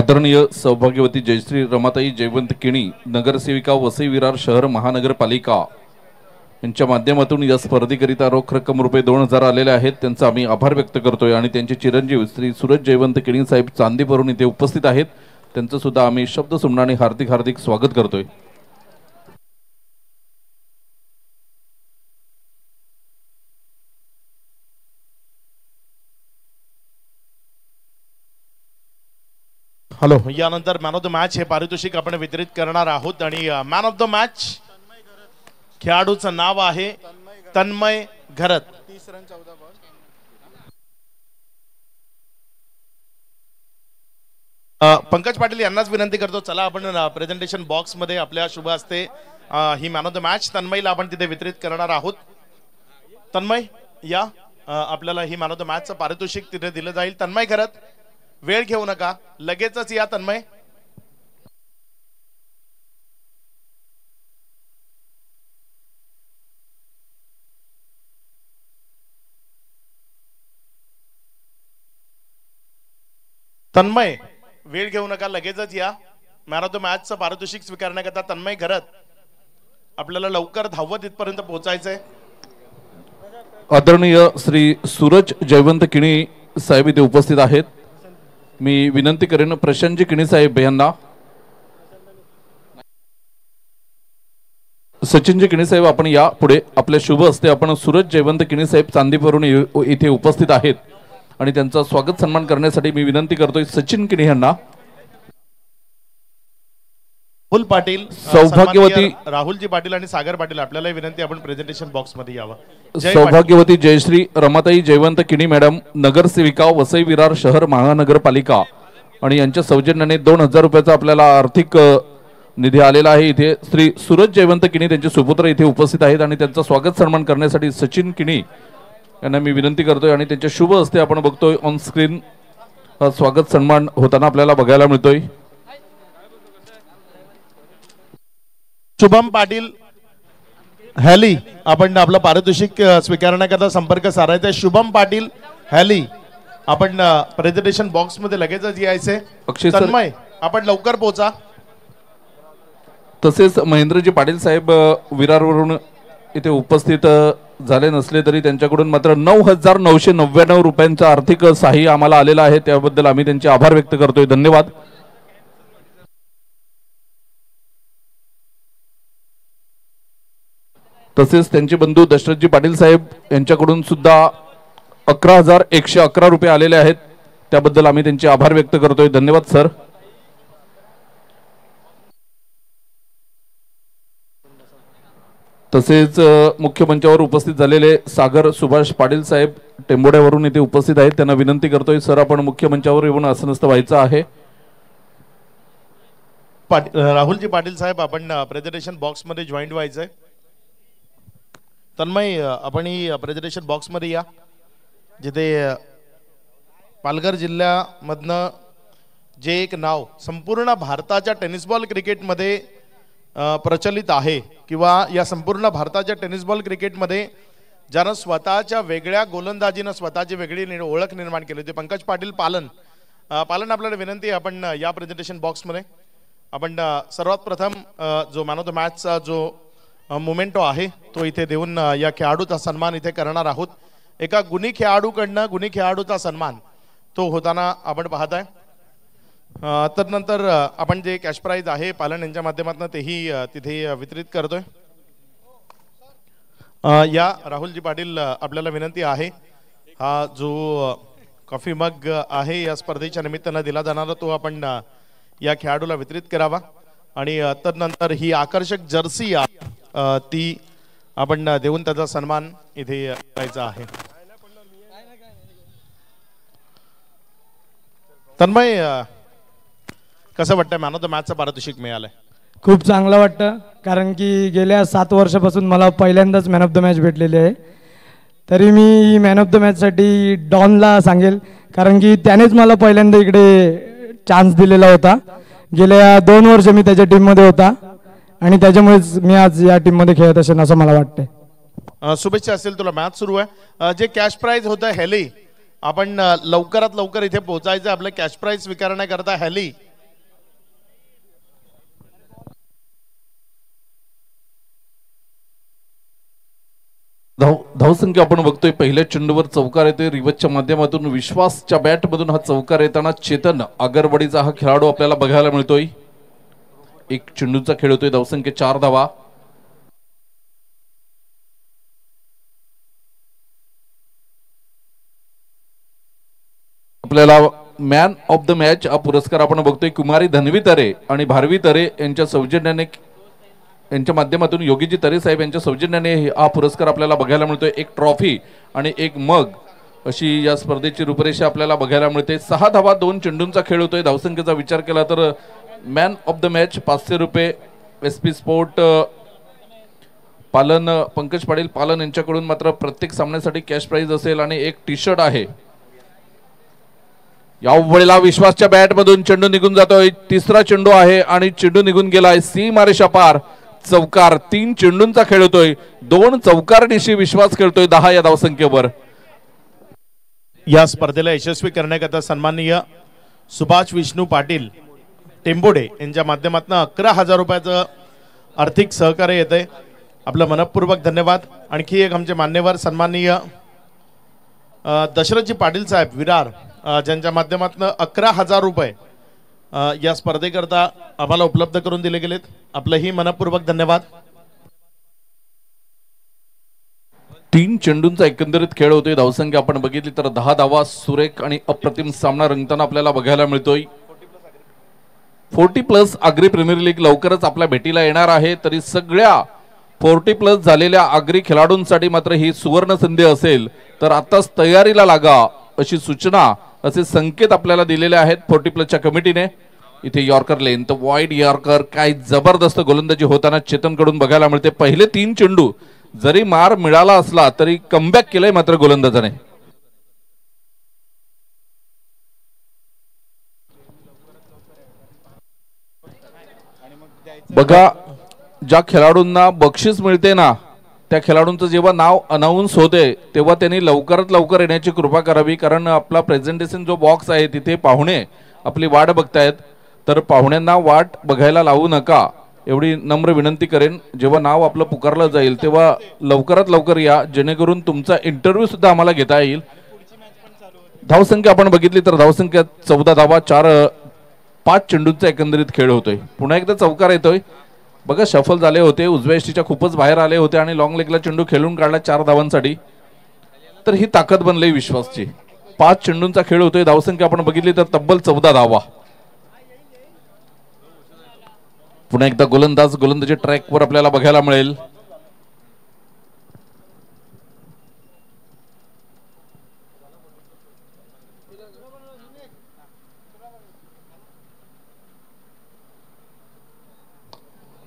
आदरणीय सौभाग्यवती जयश्री रमाताई जयवंत किणी नगरसेविका वसई विरार शहर महानगरपालिका यांच्या माध्यमातून या स्पर्धेकरिता रोख रक्कम रुपये 2000 आलेले आहेत। त्यांचा आम्ही आभार व्यक्त करतोय आणि त्यांचे चिरंजीव श्री सूरज जयवंत किणी साहेब चांदीवरून इथे उपस्थित आहेत। त्यांचं सुद्धा आम्ही शब्द सुमनाने हार्दिक हार्दिक स्वागत करतोय। हॅलो, यानंतर मॅन ऑफ द मॅच हे पारितोषिक आपण वितरित करणार आहोत आणि मॅन ऑफ द मॅच खेळाडूचं नाव आहे तन्मय घरत। पंकज पाटील यांनाच विनंती करतो, चला आपण प्रेझेंटेशन बॉक्स मध्ये आपल्या शुभ हस्ते he man of the match तन्मयला आपण तिथे वितरित करणार आहोत। तन्मय या, आपल्याला ही मॅन ऑफ द मॅचचं पारितोषिक तिथे दिलं जाईल। तन्मय घरत, वेळ घेऊ नका, लगेचच या तन्मय। तन्मय वेळ घेऊ नका, लगेचच या। मॅन ऑफ द मॅचचं पारितोषिक स्वीकारण्याकरता तन्मय घरत, आपल्याला लवकर धावत इथपर्यंत पोहोचायचंय। आदरणीय श्री सूरज जयवंत किणी साहेब इथे उपस्थित आहेत। मी विनंती करेन प्रशांतजी किणी साहेब यांना, सचिनजी किणी साहेब आपण या पुढे। आपल्या शुभ हस्ते आपण सूरज जयवंत किणी साहेब चांदीवरून इथे उपस्थित आहेत आणि त्यांचा स्वागत सन्मान करण्यासाठी मी विनंती करतोय सचिन किणी यांना। राहुल पाटील, सौभाग्यवती राहुलजी पाटील आणि सागर पाटील, आपल्याला विनंती आपण प्रेझेंटेशन बॉक्स मध्ये यावं। सौभाग्यवती जयश्री रमाताई जयवंत किणी मॅडम नगरसेविका वसई विरार शहर महानगरपालिका आणि यांच्या सौजन्याने 2000 रुपयाचा आपल्याला आर्थिक निधी आलेला आहे। इथे श्री सूरज जयवंत किणी त्यांचे सुपुत्र इथे उपस्थित आहेत आणि त्यांचा स्वागत सन्मान करण्यासाठी सचिन किणी यांना मी विनंती करतोय आणि त्यांच्या शुभ हस्ते आपण बघतोय ऑन स्क्रीन स्वागत सन्मान होताना आपल्याला बघायला मिळतोय। शुभम पाटील हॅली, आपण आपलं पारितोषिक स्वीकारण्याकरता संपर्क साधायचा आहे। शुभम पाटील हॅली, आपण प्रेझेंटेशन बॉक्स मध्ये लगेचच यायचे। तन्मय आपण लवकर पोहोचा। तसेच महेंद्रजी पाटील साहेब विरारवरून इथे उपस्थित झाले नसले तरी त्यांच्याकडून मात्र 9999 रुपयांचं आर्थिक सहाय्य आम्हाला आलेलं आहे, त्याबद्दल आम्ही त्यांचे आभार व्यक्त करतोय। धन्यवाद। तसेच त्यांचे बंधू दशरथजी पाटील साहेब यांच्याकडून सुद्धा 11111 रुपये आलेले आहेत, त्याबद्दल आम्ही त्यांचे आभार व्यक्त करतोय। धन्यवाद सर। तसेच मुख्य मंचावर उपस्थित झालेले सागर सुभाष पाटील साहेब टेंबोड्यावरून इथे उपस्थित आहेत, त्यांना विनंती करतोय सर आपण मुख्य मंचावर येऊन आसनस्थ व्हायचं आहे। राहुलजी पाटील साहेब आपण प्रेझेंटेशन बॉक्स मध्ये जॉईंट व्हायचंय। तन्मय आपण ही प्रेझेंटेशन बॉक्स मध्ये या, जिथे पालघर जिल्ह्यामधनं जे एक नाव संपूर्ण भारताच्या टेनिस बॉल क्रिकेटमध्ये प्रचलित आहे किंवा या संपूर्ण भारताच्या टेनिस बॉल क्रिकेटमध्ये ज्यानं स्वतःच्या वेगळ्या गोलंदाजीनं स्वतःची वेगळी ओळख निर्माण केली होती, पंकज पाटील पालन आपल्याला विनंती आहे आपण या प्रेझेंटेशन बॉक्समध्ये आपण सर्वात प्रथम जो मॅन ऑफ द मॅचचा जो मोमेंटो आहे तो इथे देऊन या खेळाडूचा सन्मान इथे करणार आहोत। एका गुणी खेळाडूकडनं गुणी खेळाडूचा सन्मान तो होताना आपण पाहत आहे। तर नंतर आपण जे कॅश प्राइज आहे पालन यांच्या माध्यमातून तेही तिथे वितरित करतोय। या राहुलजी पाटील आपल्याला विनंती आहे, हा जो कॉफी मग आहे या स्पर्धेच्या निमित्तानं दिला जाणारा तो आपण या खेळाडूला वितरित करावा आणि तदनंतर ही आकर्षक जर्सी ती आपण देऊन त्याचा सन्मान इथे करायचा आहे। तन्मय कसं वाटतंय मॅन ऑफ द मॅचचं पारितोषिक मिळालंय? खूप चांगलं वाटतं, कारण की गेल्या 7 वर्षापासून मला पहिल्यांदाच मॅन ऑफ द मॅच भेटलेली आहे। तरी मी मॅन ऑफ द मॅचसाठी डॉनला सांगेल, कारण की त्यानेच मला पहिल्यांदा इकडे चान्स दिलेला होता। गेल्या 2 वर्ष मी त्याच्या टीममध्ये होता आणि त्याच्यामुळेच मी आज या टीममध्ये खेळत असेल असं मला वाटतंय। शुभेच्छा असेल तुला, मॅच सुरू आहे। जे कॅश प्राइज होतं हॅली, आपण लवकरात लवकर इथे पोहोचायचं। आपलं कॅश प्राइज स्वीकारण्याकरता हॅली धावसंख्या आपण बघतोय पहिल्या चेंडूवर चौकार येतोय रिवचच्या माध्यमातून विश्वासच्या बॅट मधून हा चौकार येताना चेतन आगरवाडीचा हा खेळाडू आपल्याला बघायला मिळतोय। एक चेंडूचा खेळ होतोय धावसंख्या 4 धावा। आपल्याला मॅन ऑफ द मॅच हा पुरस्कार आपण बघतोय कुमारी धनवी तरे आणि भारवी तरे यांच्या सौजन्याने यांच्या माध्यमातून योगीजी तरे साहेब यांच्या सौजन्याने हा पुरस्कार आपल्याला बघायला मिळतोय। एक ट्रॉफी आणि एक मग अशी या स्पर्धेची रूपरेषा आपल्याला बघायला मिळते। 6 धावा 2 चेंडूंचा खेळ होतोय। धावसंख्येचा विचार केला तर मॅन ऑफ द मॅच 500 रुपये एसपी स्पोर्ट पालन पंकज पाटील पालन यांच्याकडून मात्र प्रत्येक सामन्यासाठी कॅश प्राइज असेल आणि एक टी शर्ट आहे। या वेळेला विश्वासच्या बॅट मधून चेंडू निघून जातोय। तिसरा चेंडू आहे आणि चेंडू निघून गेलाय सीमारेषा पार। चौकार 3 चेंडूंचा खेळ होतोय। 2 चौकार दिशी विश्वास खेळतोय 10 या धावसंख्येवर। या स्पर्धेला यशस्वी करण्याकरता सन्माननीय सुभाष विष्णू पाटील टेंबोडे यांच्या माध्यमातून 11,000 रुपयाचं आर्थिक सहकार्य येते। आपलं मनपूर्वक धन्यवाद। आणखी एक आमचे मान्यवर सन्माननीय दशरथजी पाटील साहेब विरार ज्यांच्या माध्यमातून 11,000 रुपये या स्पर्धेकरता आम्हाला उपलब्ध करून दिले गेलेत। आपलंही मनपूर्वक धन्यवाद। 3 चेंडूंचा एकंदरीत खेळ होतोय। धावसंख्या आपण बघितली तर 10 धावा। सुरेख आणि अप्रतिम सामना रंगताना आपल्याला बघायला मिळतोय। 40+ आगरी प्रीमियर लीग लवकरच आपल्या भेटीला येणार आहे। तरी सगळ्या 40+ झालेल्या आगरी खेळाडूंसाठी मात्र ही सुवर्ण संधी असेल, तर आताच तयारीला लागा अशी सूचना असे संकेत आपल्याला दिलेले आहेत 40+ कमिटीने। इथे यॉर्कर लेन तर वाईड यॉर्कर काय जबरदस्त गोलंदाजी होताना चेतन कडून बघायला मिळते। पहिले 3 चेंडू जरी मार मिळाला असला तरी कमबॅक केलंय मात्र गोलंदाजाने। बघा ज्या खेळाडूंना बक्षीस मिळते ना त्या खेळाडूंचं जेव्हा नाव अनाउन्स होते तेव्हा त्यांनी लवकरात लवकर येण्याची कृपा करावी, कारण आपला प्रेझेंटेशन जो बॉक्स आहे तिथे पाहुणे आपली वाट बघतायत। तर पाहुण्यांना वाट बघायला लावू नका एवढी नम्र विनंती करेन। जेव्हा नाव आपलं पुकारलं जाईल तेव्हा लवकरात लवकर या, जेणेकरून तुमचा इंटरव्ह्यू सुद्धा आम्हाला घेता येईल। धावसंख्या आपण बघितली तर धावसंख्या 14 धावा 5 चेंडूंचा एकंदरीत खेळ होतोय। पुन्हा एकदा चौकार येतोय। बघा शफल झाले होते, उजव्या यष्टीच्या खूपच बाहेर आले होते आणि लॉंग लेगला चेंडू खेळून काढला 4 धावांसाठी। तर ही ताकद बनली विश्वासची। 5 चेंडूंचा खेळ होतोय। धावसंख्या आपण बघितली तर तब्बल 14 धावा। पुन्हा एकदा गोलंदाजी ट्रॅकवर आपल्याला बघायला मिळेल।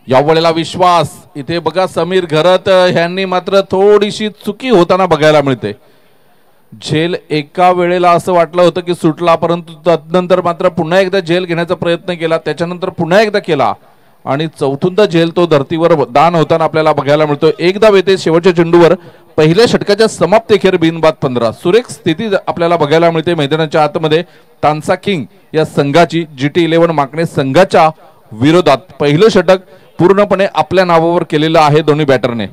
या वेळेला विश्वास इथे बघा समीर घरत यांनी मात्र थोडीशी चुकी होताना बघायला मिळते। झेल एका वेळेला असं वाटलं होतं की सुटला, परंतु तदनंतर मात्र पुन्हा एकदा झेल घेण्याचा प्रयत्न केला, त्याच्यानंतर पुन्हा एकदा केला आणि चौथ्यांदा झेल तो धर्तीवर दान होताना आपल्याला बघायला मिळतो। एकदा वेते शेवटच्या चेंडूवर पहिल्या षटकाच्या समाप्तीखेर बिनबाद 15। सुरेख स्थिती आपल्याला बघायला मिळते मैदानाच्या आतमध्ये। तानसा किंग या संघाची GT11 माकणे संघाच्या विरोधात पहिलं षटक पूर्णपणे आपल्या नावावर केलेलं आहे दोन्ही बॅटरने।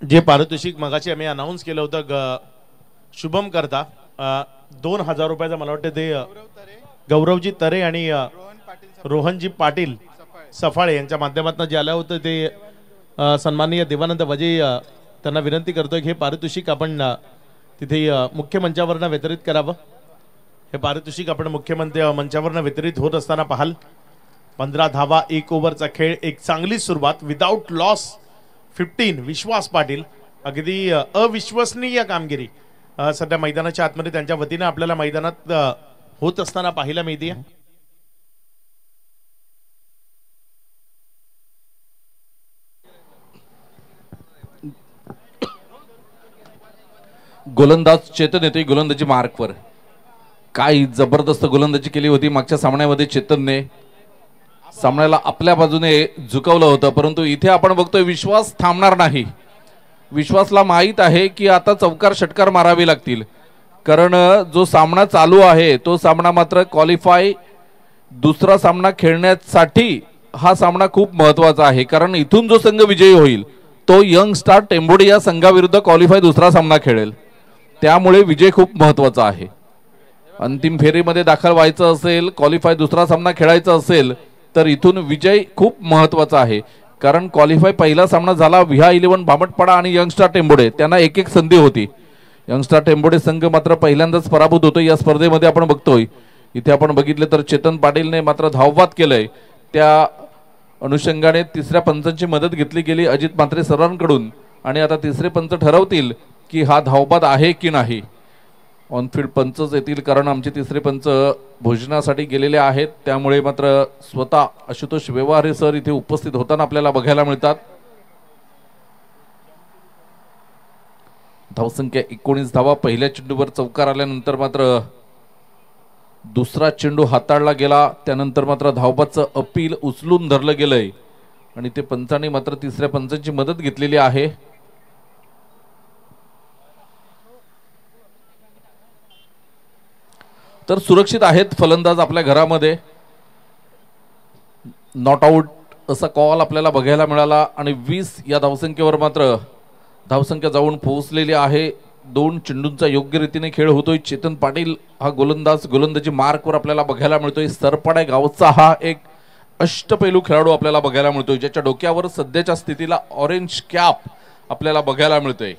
जे पारितोषिक मगाशी आम्ही अनाउन्स केलं होतं शुभम करता 2,000 रुपयाचं मला वाटतं ते गौरवजी तरे आणि रोहनजी पाटील सफाळे यांच्या माध्यमातून जे आलं होतं ते सन्माननीय देवानंद वजे त्यांना विनंती करतोय की हे पारितोषिक आपण तिथे मुख्य मंचावरनं वितरित करावं। हे पारितोषिक आपण मुख्य मंचावरनं वितरित होत असताना पाहाल। 15 धावा 1 ओव्हरचा खेळ, एक चांगली सुरुवात विदाउट लॉस 15 विश्वास पाटील अगदी अविश्वसनीय कामगिरी सध्या मैदानाच्या आतमध्ये त्यांच्या वतीने आपल्याला मैदानात होत असताना पाहायला मिळते। गोलंदाज चेतन येतोय गोलंदाजी मार्कवर। काय जबरदस्त गोलंदाजी केली होती मागच्या सामन्यामध्ये चेतनने। सामन्याला आपल्या बाजूने झुकवलं होतं, परंतु इथे आपण बघतोय विश्वास थांबणार नाही। विश्वासला माहित आहे की आता चौकार षटकार मारावे लागतील, कारण जो सामना चालू आहे तो सामना मात्र क्वालिफाय दुसरा सामना खेळण्यासाठी हा सामना खूप महत्वाचा आहे, कारण इथून जो संघ विजयी होईल तो यंग स्टार टेंबोडी या संघाविरुद्ध क्वालिफाय दुसरा सामना खेळेल, त्यामुळे विजय खूप महत्वाचा आहे। अंतिम फेरीमध्ये दाखल व्हायचं असेल, क्वालिफाय दुसरा सामना खेळायचा असेल तर इथून विजय खूप महत्वाचा आहे, कारण क्वालिफाय पहिला सामना झाला विहा11 भामटपाडा आणि यंगस्टार टेंबोडे, त्यांना एक एक संधी होती। यंगस्टार टेंबोडे संघ मात्र पहिल्यांदाच पराभूत होतो या स्पर्धेमध्ये आपण बघतोय। इथे आपण बघितले तर चेतन पाटीलने मात्र धावबाद केलंय, त्या अनुषंगाने तिसऱ्या पंचांची मदत घेतली गेली अजित म्हात्रे सरांकडून आणि आता तिसरे पंच ठरवतील की हा धावबाद आहे की नाही। ऑनफील्ड पंचच येतील, कारण आमचे तिसरे पंच भोजनासाठी गेलेले आहेत, त्यामुळे मात्र स्वतः आशुतोष व्यवहारे सर इथे उपस्थित होताना आपल्याला बघायला मिळतात। धावसंख्या 19 धावा, पहिल्या चेंडूवर चौकार आल्यानंतर मात्र दुसरा चेंडू हाताळला गेला, त्यानंतर मात्र धावबादचं अपील उचलून धरलं गेलंय आणि ते पंचांनी मात्र तिसऱ्या पंचांची मदत घेतलेली आहे। तर सुरक्षित आहेत फलंदाज आपल्या घरामध्ये, नॉट आउट असा कॉल आपल्याला बघायला मिळाला आणि 20 या धावसंख्येवर मात्र धावसंख्या जाऊन पोहोचलेली आहे। 2 चेंडूंचा योग्य रीतीने खेळ होतोय। चेतन पाटील हा गोलंदाज गोलंदाजी मार्कवर आपल्याला बघायला मिळतोय। सरपाडा गावचा हा एक अष्टपैलू खेळाडू आपल्याला बघायला मिळतोय, ज्याच्या डोक्यावर सध्याच्या स्थितीला ऑरेंज कॅप आपल्याला बघायला मिळतोय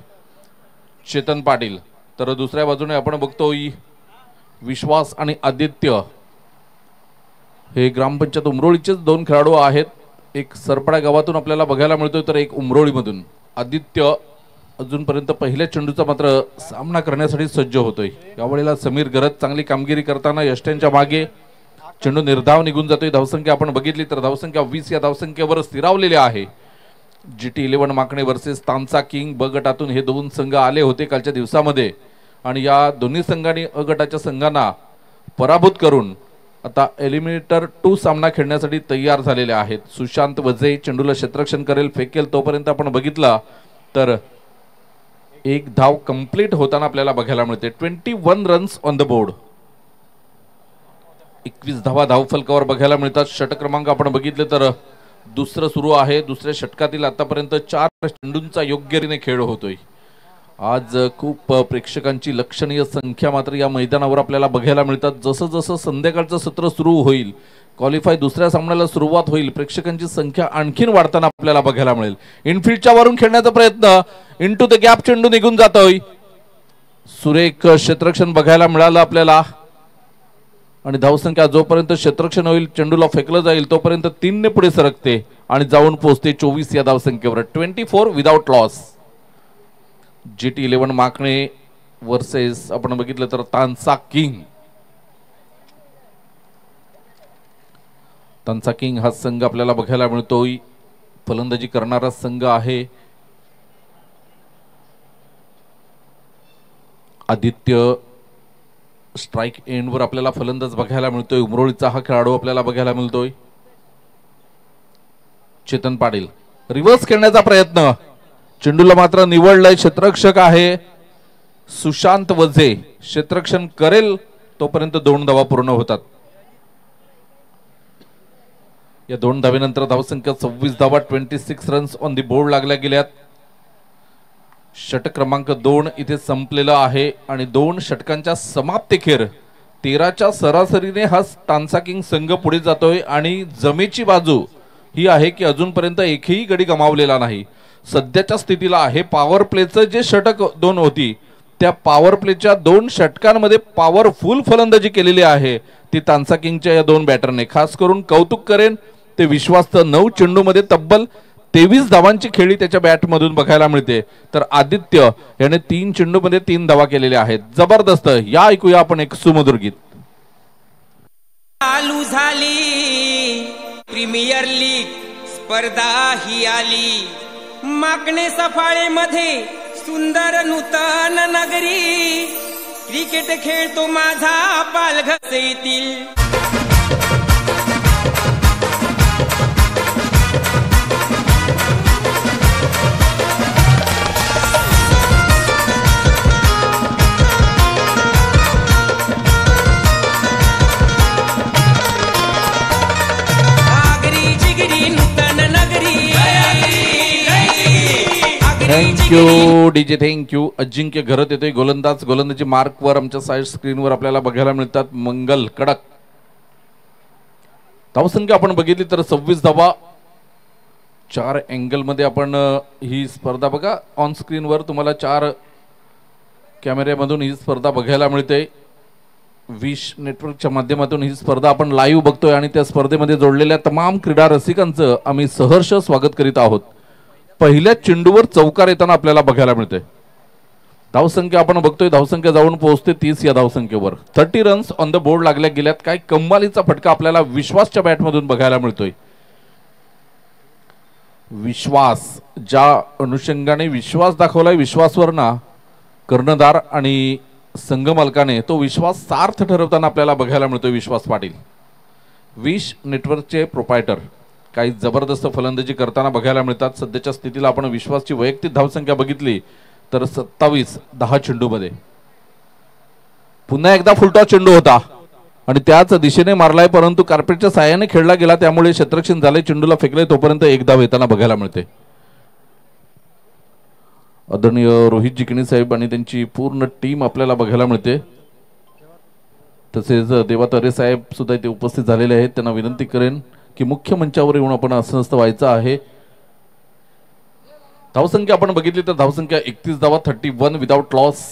चेतन पाटील। तर दुसऱ्या बाजूने आपण बघतोय विश्वास आणि आदित्य, हे ग्रामपंचायत उमरोळीचेच 2 खेळाडू आहेत, एक सरपडा गावातून आपल्याला बघायला मिळतोय तर एक उमरोळीमधून। आदित्य अजूनपर्यंत पहिल्या चेंडूचा मात्र सामना करण्यासाठी सज्ज होतोय। यावेळेला समीर गरज चांगली कामगिरी करताना यष्ट्यांच्या मागे चेंडू निर्धाव निघून जातोय। धावसंख्या आपण बघितली तर धावसंख्या 20 या धावसंख्येवर स्थिरावलेली आहे। GT11 माकणे वर्सेस तांसा किंग ब गटातून हे 2 संघ आले होते कालच्या दिवसामध्ये आणि या दोन्ही संघांनी अ गटाच्या संघांना पराभूत करून आता एलिमिनेटर 2 सामना खेळण्यासाठी तयार झालेले आहेत। सुशांत वजे चेंडूला क्षेत्ररक्षण करेल, फेकेल, तोपर्यंत आपण बघितला तर एक धाव कंप्लीट होताना आपल्याला बघायला मिळते। 21 रन्स ऑन द बोर्ड, 21 धावा धावफलकावर बघायला मिळतात। षटक क्रमांक आपण बघितले तर दुसरं सुरू आहे। दुसऱ्या षटकातील आतापर्यंत 4 चेंडूंचा योग्यरीने खेळ होतोय। आज खूप प्रेक्षकांची लक्षणीय संख्या मात्र या मैदानावर आपल्याला बघायला मिळतात। जसं जसं संध्याकाळचं सत्र सुरू होईल, क्वालिफाय दुसऱ्या सामन्याला सुरुवात होईल, प्रेक्षकांची संख्या आणखीन वाढताना आपल्याला बघायला मिळेल। इनफील्डच्या वरून खेळण्याचा प्रयत्न, इनटू द गॅप चेंडू निघून जातोय, सुरेख क्षेत्ररक्षण बघायला मिळालं आपल्याला आणि धावसंख्या जोपर्यंत क्षेत्ररक्षण होईल, चेंडूला फेकलं जाईल तोपर्यंत 3 ने पुढे सरकते आणि जाऊन पोहोचते 24 या धावसंख्येवर। 24 विदाउट लॉस। GT11 माकणे वर्सेस आपण बघितलं तर तांसा किंग। तांसा किंग हा संघ आपल्याला बघायला मिळतोय, फलंदाजी करणारा संघ आहे। आदित्य स्ट्राइक एंडवर आपल्याला फलंदाज बघायला मिळतोय, उमरोळीचा हा खेळाडू आपल्याला बघायला मिळतोय। चेतन पाटील रिव्हर्स खेळण्याचा प्रयत्न, चेंडूला मात्र निवडलंय, क्षेत्ररक्षक आहे सुशांत वजे, क्षेत्ररक्षण करेल तोपर्यंत 2 धावा पूर्ण होतात। या 2 धावेनंतर धावसंख्या 26 धावा, 26 रन्स ऑन दी बोर्ड लागल्या गेल्यात। षटक क्रमांक 2 इथे संपलेला आहे आणि 2 षटकांच्या समाप्तीखेर 13च्या सरासरीने हा तांसा किंग संघ पुढे जातोय आणि जमेची बाजू ही आहे की अजूनपर्यंत एकही गडी गमावलेला नाही। सध्याच्या स्थितीला आहे पॉवर प्लेचं जे षटक 2 होती, त्या पॉवर प्लेच्या 2 षटकांमध्ये पॉवरफुल फलंदाजी केलेली आहे ती तांसा किंगच्या या 2 बॅटरने। खास करून कौतुक करेन ते विश्वासचं 9 चेंडूमध्ये तब्बल 23 धावांची खेळी त्याच्या बॅटमधून बघायला मिळते, तर आदित्य याने 3 चेंडूमध्ये 3 धावा केलेल्या आहेत। जबरदस्त। या ऐकूया आपण एक सुमधुर गीत। चालू झाली प्रीमियर लीग स्पर्धा ही आली, माकणे सफाळेमध्ये सुंदर नूतन नगरी, क्रिकेट खेळतो माझा पालघर येथील। Thank you DJ, thank you. Ajinkya Gharat येतोय गोलंदाजी मार्कवर आमच्या साईड स्क्रीनवर आपल्याला बघायला मिळतात. मंगल कडक. धावसंख्या आपण बघितली तर 26 धावा. 4 अँगल मध्ये आपण ही स्पर्धा बघा. ऑन स्क्रीनवर तुम्हाला 4 कॅमेऱ्यामधून ही स्पर्धा बघायला मिळते. विश नेटवर्कच्या माध्यमातून ही स्पर्धा आपण लाईव्ह बघतोय आणि त्या स्पर्धेमध्ये जोडलेल्या तमाम क्रीडा रसिकांचं आम्ही सहर्ष स्वागत करीत आहोत. पहिल्या चेंडूवर चौकार येताना आपल्याला बघायला मिळते. धावसंख्या आपण बघतोय, धावसंख्या जाऊन पोहोचते 30 या धावसंख्येवर. 30 रन्स ऑन द बोर्ड लागल्या गेल्यात. काय कमालीचा फटका आपल्याला विश्वासच्या बॅटमधून बघायला मिळतोय. विश्वास, ज्या अनुषंगाने विश्वास दाखवलाय विश्वासवर ना कर्णधार आणि संघ मालकाने, तो विश्वास सार्थ ठरवताना आपल्याला बघायला मिळतोय. विश्वास पाटील विश नेटवर्कचे प्रोपायटर काही जबरदस्त फलंदाजी करताना बघायला मिळतात. सध्याच्या स्थितीला आपण विश्वासची वैयक्तिक धावसंख्या बघितली तर 27 चेंडूमध्ये. पुन्हा एकदा फुलटॉस चेंडू होता आणि त्याच दिशेने मारलाय, परंतु कार्पेटच्या साह्याने खेळला गेला, त्यामुळे क्षेत्ररक्षण झाले. चेंडूला फेकले तोपर्यंत एक धाव येताना बघायला मिळते. आदरणीय रोहितजी किणी साहेब आणि त्यांची पूर्ण टीम आपल्याला बघायला मिळते. तसेच देवा तरे साहेब सुद्धा इथे उपस्थित झालेले आहेत. त्यांना विनंती करेन की मुख्य मंचावर येऊन आपण अस्वस्थ व्हायचं आहे. धावसंख्या आपण बघितली तर धावसंख्या 31 धावा, 31 विदाउट लॉस.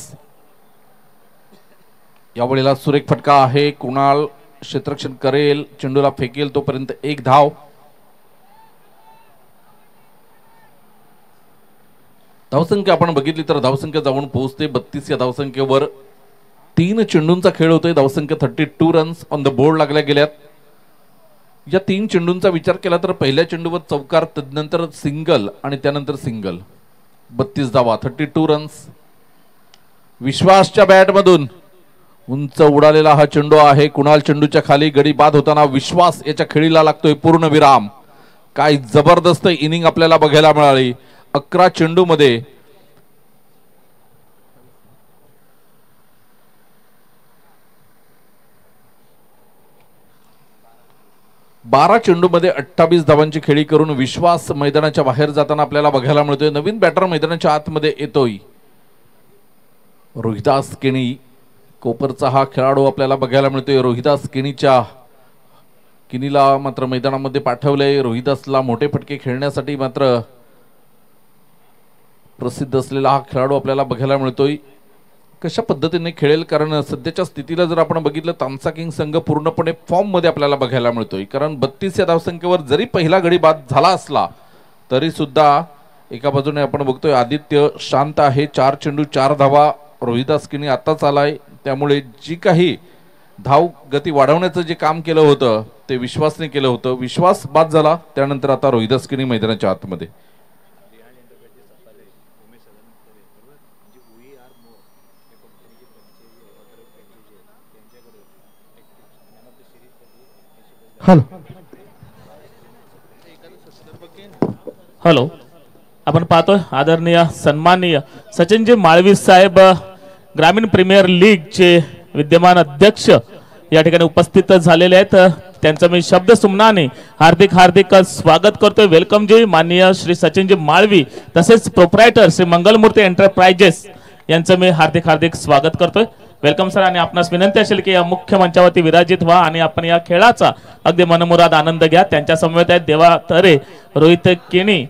यावेळेला सुरेख फटका आहे. कुणाल क्षेत्ररक्षण करेल, चेंडूला फेकेल तोपर्यंत एक धाव. धावसंख्या आपण बघितली तर धावसंख्या जाऊन पोहोचते 32 या धावसंख्येवर. 3 चेंडूंचा खेळ होतोय. धावसंख्या 32 रन्स ऑन द बोर्ड लागल्या गेल्यात. या 3 चेंडूंचा विचार केला तर पहिल्या चेंडूवर चौकार, तदनंतर सिंगल आणि त्यानंतर सिंगल. 32 धावा, 32 रन्स. विश्वासच्या बॅटमधून उंच उडालेला हा चेंडू आहे. कुणाल चेंडूच्या खाली, गडी बाद होताना विश्वास याच्या खेळीला लागतोय पूर्ण विराम. काय जबरदस्त इनिंग आपल्याला बघायला मिळाली. 11 चेंडू मध्ये 12 चेंडूमध्ये 28 धावांची खेळी करून विश्वास मैदानाच्या बाहेर जाताना आपल्याला बघायला मिळतोय. नवीन बॅटर मैदानाच्या आतमध्ये येतोय. रोहिदास केणी कोपरचा हा खेळाडू आपल्याला बघायला मिळतोय. रोहिदास किनीला मात्र मैदानामध्ये पाठवलंय. रोहिदासला मोठे फटके खेळण्यासाठी मात्र प्रसिद्ध असलेला हा खेळाडू आपल्याला बघायला मिळतोय. कशा पद्धतीने खेळेल, कारण सध्याच्या स्थितीला जर आपण बघितलं तामसा किंग संघ पूर्णपणे फॉर्म मध्ये आपल्याला बघायला मिळतोय. कारण 32 या धावसंख्येवर जरी पहिला गडी बाद झाला असला तरी सुद्धा एका बाजूने आपण बघतोय आदित्य शांत आहे. 4 चेंडू 4 धावा. रोहिदास किनी आताच आलाय, त्यामुळे जी काही धाव गती वाढवण्याचं जे काम केलं होतं ते विश्वासने केलं होतं. विश्वास बाद झाला, त्यानंतर आता रोहिदास किनी मैदानाच्या आतमध्ये. हॅलो, आपण पाहतोय आदरणीय सन्माननीय सचिनजी माळवी साहेब ग्रामीण प्रीमियर लीगचे विद्यमान अध्यक्ष या ठिकाणी उपस्थित झालेले आहेत. त्यांचं मी शब्द सुमनाने हार्दिक स्वागत करतोय. वेलकम जी माननीय श्री सचिनजी माळवी, तसेच प्रोप्रायटर श्री मंगलमूर्ती एंटरप्राइजेस यांचं मी हार्दिक स्वागत करतोय. Welcome sir. आणि आपणास विनंती असेल की या मुख्य मंचावरती विराजित व्हा आणि आपण या खेळाचा अगदी मनमुराद आनंद घ्या. त्यांच्या समवेत आहेत देवा तरे, रोहित केणी,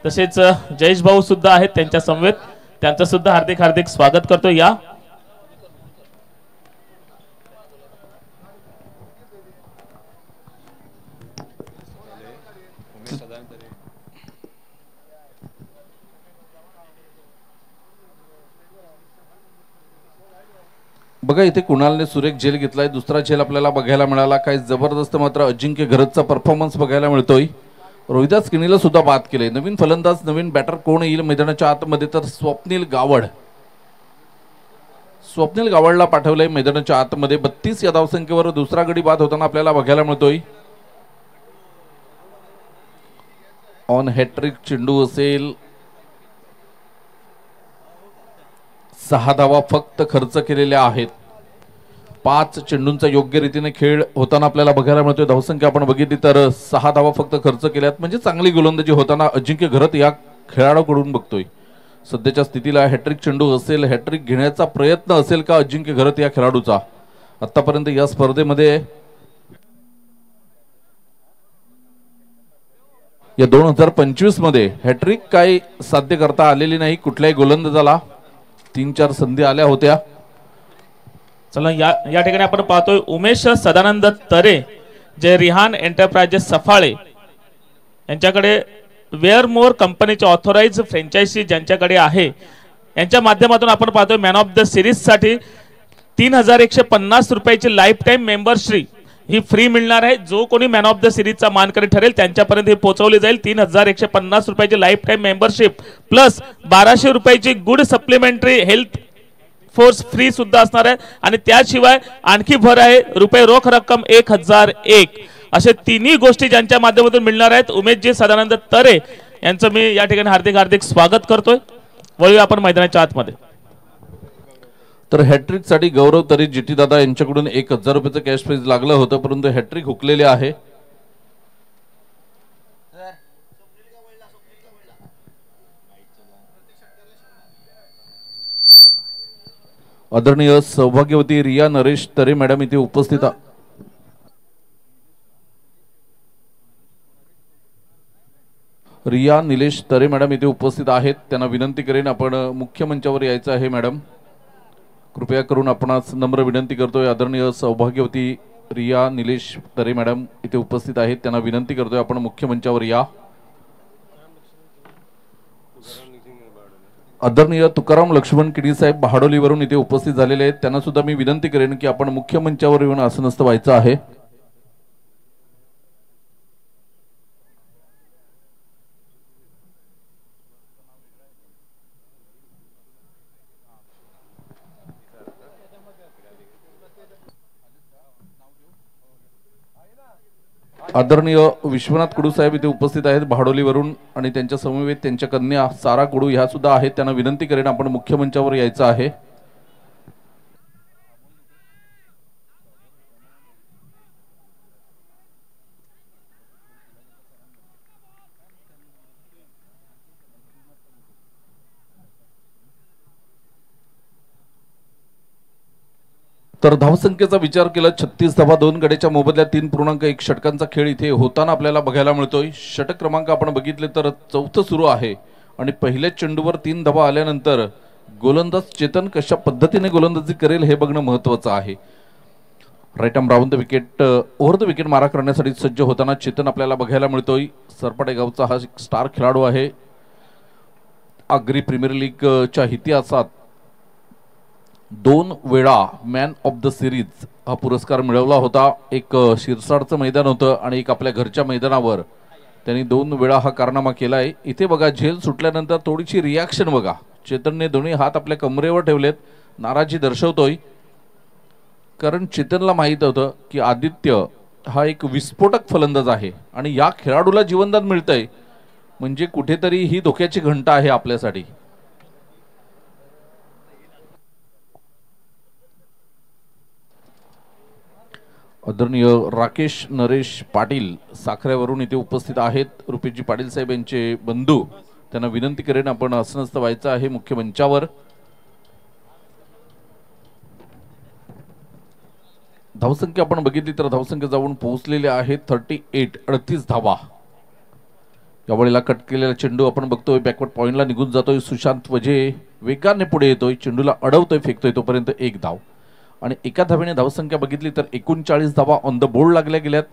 तसेच जयेश भाऊ सुद्धा आहेत त्यांच्या समवेत. त्यांचं सुद्धा हार्दिक स्वागत करतो. या बघा, इथे कुणालने सुरेख झेल घेतलाय. दुसरा झेल आपल्याला बघायला मिळाला. काय जबरदस्त मात्र अजिंक्य घरतचा परफॉर्मन्स बघायला मिळतोय. रोहिदास किनीला सुद्धा बाद केले. नवीन फलंदाज, नवीन बॅटर कोण येईल मैदानाच्या आतमध्ये, तर स्वप्नील गावडला पाठवलंय मैदानाच्या आतमध्ये. 32 या धावसंख्येवर दुसरा गडी बाद होताना आपल्याला बघायला मिळतोय. ऑन हॅट्रिक चेंडू असेल. 6 धावा फक्त खर्च केलेल्या आहेत. 5 चेंडूंचा योग्य रीतीने खेळ होताना आपल्याला बघायला मिळतोय. धावसंख्या आपण बघितली तर 6 धावा फक्त खर्च केल्यात, म्हणजे चांगली गोलंदाजी होताना अजिंक्य घरत या खेळाडूकडून बघतोय. सध्याच्या स्थितीला हॅट्रिक चेंडू असेल, हॅट्रिक घेण्याचा प्रयत्न असेल का अजिंक्य घरत या खेळाडूचा? आतापर्यंत या स्पर्धेमध्ये या 2025 मध्ये हॅट्रिक काही साध्य करता आलेली नाही कुठल्याही गोलंदाजाला. 3-4 संधी आल्या होत्या. चला या ठिकाणी आपण पाहतोय उमेश सदानंद तरे जे रिहान एंटरप्राइजेस सफाळे यांच्याकडे वेअरमोर कंपनीचे ऑथोराइज फ्रँचायझी ज्यांच्याकडे आहे यांच्या माध्यमातून आपण पाहतोय मॅन ऑफ द सिरीज साठी 3150 रुपयाची लाईफ टाइम मेंबरशिप ही फ्री मिळणार आहे. जो कोणी मॅन ऑफ द सिरीजचा मानकरी ठरेल त्यांच्यापर्यंत ही पोहोचवली जाईल. 3150 रुपयाची लाईफ टाइम मेंबरशिप प्लस 1200 रुपयाची good supplementary health force free सुद्धा असणार आहे. आणि त्याशिवाय आणखी भर आहे रुपये रोख रक्कम 1001 असे तिन्ही गोष्टी ज्यांच्या माध्यमातून मिळणार आहेत. उमेशजी सदानंद तरे यांचं मी या ठिकाणी हार्दिक हार्दिक स्वागत करतोय. वळूया आपण मैदानाच्या आतमध्ये. तर हॅट्रिक साठी गौरव तरी जीटी दादा यांच्याकडून 1000 रुपयाचं कॅश प्राइज लागलं होतं परंतु हॅट्रिक हुकलेले आहे. आदरणीय सौभाग्यवती रिया नरेश तरे मॅडम इथे उपस्थित रिया निलेश तरे मॅडम इथे उपस्थित आहेत. त्यांना विनंती करेन आपण मुख्य मंचावर यायचं आहे. मॅडम कृपया करून आपणास नम्र विनंती करतोय. आदरणीय सौभाग्यवती रिया निलेश तरे मॅडम इथे उपस्थित आहेत. त्यांना विनंती करतोय आपण मुख्य मंचावर या. आदरणीय तुकाराम लक्ष्मण किडी साहेब बहाडोलीवरून इथे उपस्थित झालेले आहेत. त्यांना सुद्धा मी विनंती करेन की आपण मुख्य मंचावर येऊन आसनस्थ व्हायचं आहे. आदरणीय विश्वनाथ कुडू साहेब इथे उपस्थित आहेत बहाडोलीवरून आणि त्यांच्या समवेत त्यांच्या कन्या सारा कुडू ह्या सुद्धा आहेत. त्यांना विनंती करेन आपण मुख्य मंचावर यायचं आहे. तर धावसंख्येचा विचार केला 36 धावा 2 गड्याच्या मोबदल्यात 3.1 षटकांचा खेळ इथे होताना आपल्याला बघायला मिळतोय. षटक क्रमांक आपण बघितले तर 4थं सुरू आहे आणि पहिल्या चेंडूवर 3 धावा आल्यानंतर गोलंदाज चेतन कशा पद्धतीने गोलंदाजी करेल हे बघणं महत्त्वाचं आहे. Right arm round the wicket over the wicket मारा करण्यासाठी सज्ज होताना चेतन आपल्याला बघायला मिळतोय. सरपटे गावचा हा स्टार खेळाडू आहे. आगरी प्रीमियर लीगच्या इतिहासात 2 वेळा मॅन ऑफ द सिरीज हा पुरस्कार मिळवला होता. एक शिरसाडचं मैदान होतं आणि एक आपल्या घरच्या मैदानावर त्यांनी 2 वेळा हा कारनामा केलाय. इथे बघा झेल सुटल्यानंतर थोडीशी रिॲक्शन बघा. चेतनने दोन्ही हात आपल्या कमरेवर ठेवलेत, नाराजी दर्शवतोय. कारण चेतनला माहित होतं की आदित्य हा एक विस्फोटक फलंदाज आहे आणि या खेळाडूला जीवनदान मिळतंय म्हणजे कुठेतरी ही धोक्याची घंटा आहे आपल्यासाठी. आदरणीय राकेश नरेश पाटील साखऱ्यावरून इथे उपस्थित आहेत. रुपेशजी पाटील साहेब यांचे बंधू. त्यांना विनंती करेन आपण आसनस्थ व्हायचं आहे मुख्य मंचावर. धावसंख्या आपण बघितली तर धावसंख्या जाऊन पोहोचलेले आहे 38 धावा. यावेळेला कट केलेला चेंडू आपण बघतोय बॅकवर्ड पॉइंटला निघून जातोय. सुशांत वजे वेगाने पुढे येतोय, चेंडूला अडवतोय, फेकतोय तोपर्यंत 1 धाव. आणि एका धावेने धावसंख्या बघितली तर 39 धावा ऑन द बोर्ड लागल्या गेल्यात.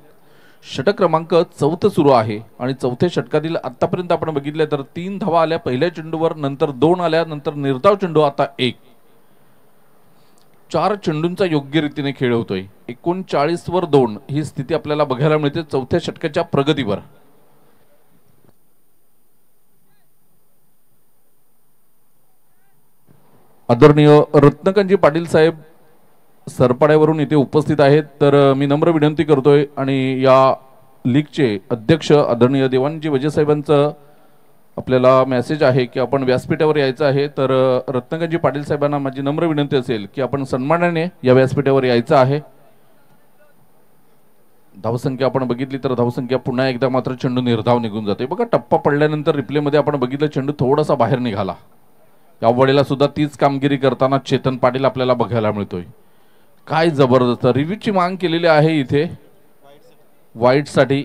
षटक क्रमांक 4 सुरू आहे आणि 4थ्या षटकातील आतापर्यंत आपण बघितले तर 3 धावा आल्या पहिल्या चेंडूवर, नंतर 2 आल्या, नंतर निर्धाव चेंडू, आता 1. 4 चेंडूंचा योग्य रीतीने खेळ होतोय. 39 वर 2 ही स्थिती आपल्याला बघायला मिळते 4थ्या षटकाच्या प्रगतीवर. आदरणीय रत्नकांतजी पाटील साहेब सरपाड्यावरून इथे उपस्थित आहेत. तर मी नम्र विनंती करतोय आणि या लीगचे अध्यक्ष आदरणीय देवानजी वजे साहेबांचं आपल्याला मेसेज आहे की आपण व्यासपीठावर यायचं आहे. तर रत्नकांतजी पाटील साहेबांना माझी नम्र विनंती असेल की आपण सन्मानाने या व्यासपीठावर यायचं आहे. धावसंख्या आपण बघितली तर धावसंख्या पुन्हा एकदा मात्र चेंडू निर्धाव निघून जाते. बघा टप्पा पडल्यानंतर रिप्लेमध्ये आपण बघितलं चेंडू थोडासा बाहेर निघाला. यावेळेला सुद्धा तीच कामगिरी करताना चेतन पाटील आपल्याला बघायला मिळतोय. काय जबरदस्त रिव्ह्यूची मांग केलेली आहे इथे वाईटसाठी.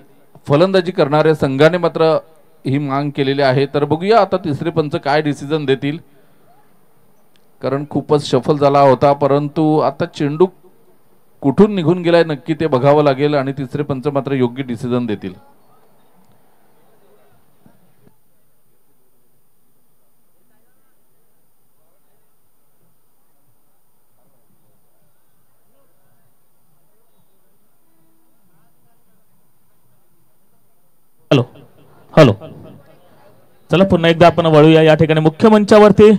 फलंदाजी करणाऱ्या संघाने मात्र ही मांग केलेली आहे. तर बघूया आता तिसरे पंच काय डिसिजन देतील, कारण खूपच शफल झाला होता, परंतु आता चेंडू कुठून निघून गेलाय नक्की ते बघावं लागेल आणि तिसरे पंच मात्र योग्य डिसिजन देतील. हॅलो हॅलो चला पुन्हा एकदा आपण वळूया या ठिकाणी मुख्य मंचावरती.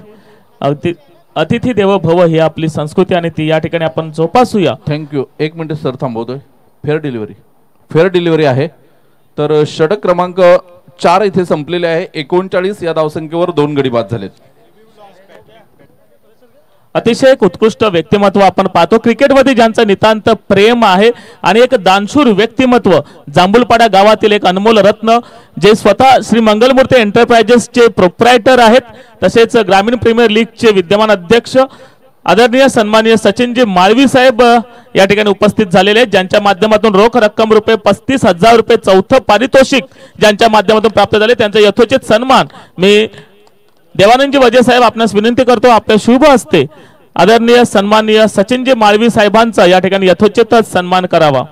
अतिथी देवो भव ही आपली संस्कृती आणि ती या ठिकाणी आपण जोपासूया. थँक्यू. एक मिनिट सर थांबवतोय. फेअर डिलिव्हरी आहे. तर षटक क्रमांक 4 इथे संपलेले आहे. 39 या धावसंख्येवर 2 गडी बाद झालेत. अतिशय एक उत्कृष्ट व्यक्तिमत्व आपण पाहतो क्रिकेटमध्ये ज्यांचं नितांत प्रेम आहे आणि एक दानशूर व्यक्तिमत्व. जांभूलपाडा गावातील एक अनमोल रत्न जे स्वतः श्री मंगलमूर्ती एंटरप्राइजेसचे प्रोप्रायटर आहेत, तसेच ग्रामीण प्रीमियर लीगचे विद्यमान अध्यक्ष आदरणीय सन्माननीय सचिनजी माळवी साहेब या ठिकाणी उपस्थित झालेले आहेत, ज्यांच्या माध्यमातून रोख रक्कम रुपये 35,000 रुपये चौथं पारितोषिक ज्यांच्या माध्यमातून प्राप्त झाले त्यांचा यथोचित सन्मान मी देवानंदजी वजे साहेब आपणास विनंती करतो आपल्या शुभ हस्ते आदरणीय सन्माननीय सचिनजी माळवी साहेबांचा या ठिकाणी यथोचित सन्मान करावा.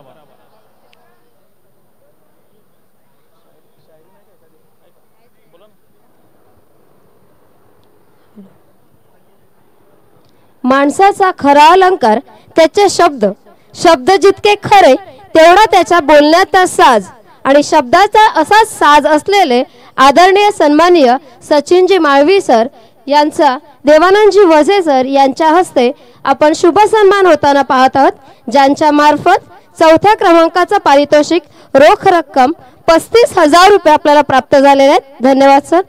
माणसाचा खरा अलंकार त्याचे शब्द. शब्द जितके खरे तेवढा त्याच्या बोलण्याचा साज आणि शब्दाचा असा साज असलेले आदरणीय सन्माननीय सचिनजी माळवी सर यांचा देवानंदजी वझे सर यांच्या हस्ते आपण शुभ सन्मान होताना पाहत आहोत, ज्यांच्या मार्फत चौथ्या क्रमांकाचा पारितोषिक रोख रक्कम 35,000 रुपये आपल्याला प्राप्त झालेले आहेत. धन्यवाद सर.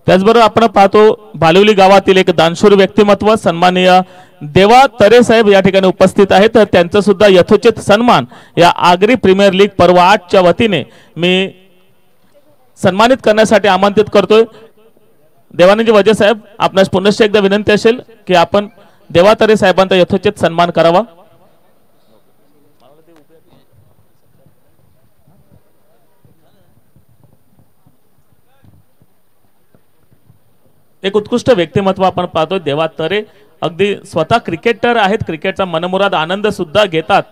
त्याचबरोबर आपण पाहतो भालिवली गावातील एक दानशूर व्यक्तिमत्व सन्माननीय देवा तरे साहेब या ठिकाणी उपस्थित आहेत, तर त्यांचा सुद्धा यथोचित सन्मान या आगरी प्रीमियर लीग पर्व 8 च्या वतीने मी सन्मानित करण्यासाठी आमंत्रित करतोय. देवानंदजी वजे साहेब आपणास पुनश्च एकदा विनंती असेल की आपण देवा तरे साहेबांचा यथोचित सन्मान करावा. एक उत्कृष्ट व्यक्तिमत्व आपण पाहतोय देवा तरे अगदी स्वतः क्रिकेटर आहेत, क्रिकेटचा मनमुराद आनंद सुद्धा घेतात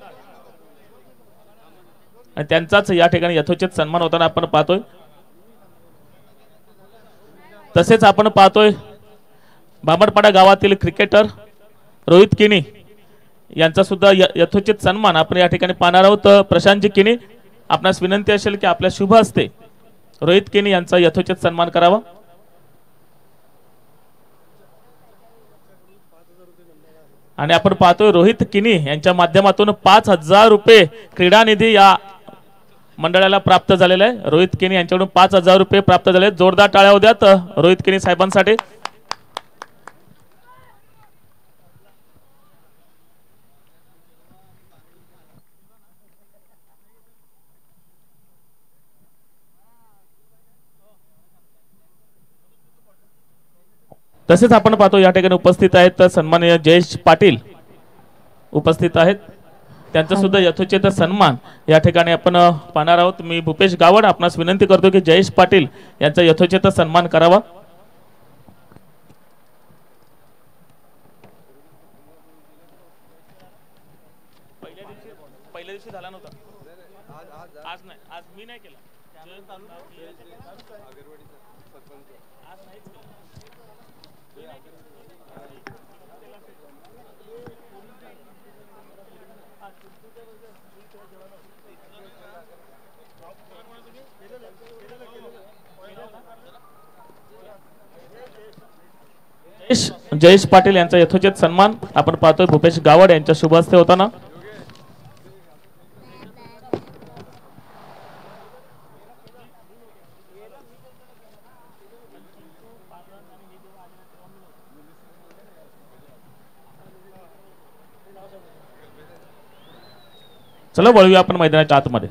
आणि त्यांचाच या ठिकाणी यथोचित सन्मान होताना आपण पाहतोय. तसेच आपण पाहतोय बामणपाडा गावातील क्रिकेटर रोहित किनी यांचा सुद्धा यथोचित सन्मान आपण या ठिकाणी पाहणार आहोत. प्रशांतजी किनी आपणास विनंती असेल की आपल्या शुभ हस्ते रोहित किनी यांचा यथोचित सन्मान करावा. आणि आपण पाहतोय रोहित किनी यांच्या माध्यमातून 5,000 रुपये क्रीडा निधी या मंडळाला प्राप्त झालेला आहे. रोहित किनी यांच्याकडून 5,000 रुपये प्राप्त झाले. जोरदार टाळ्या होऊ द्यात रोहित किनी साहेबांसाठी. तसेच आपण पाहतो या ठिकाणी उपस्थित आहेत सन्माननीय जयेश पाटील उपस्थित आहेत, त्यांचा सुद्धा यथोचित सन्मान या ठिकाणी आपण पाहणार आहोत. मी भूपेश गावड आपणास विनंती करतो की जयेश पाटील यांचा यथोचित सन्मान करावा. पहिल्या दिवशी झाला नव्हता, आज नाही, आज मी नाही केला. जयेश पाटील यांचा यथोचित सन्मान आपण पाहतोय भूपेश गावड यांच्या शुभ हस्ते होताना. चला वळूया आपण मैदानाच्या आतमध्ये.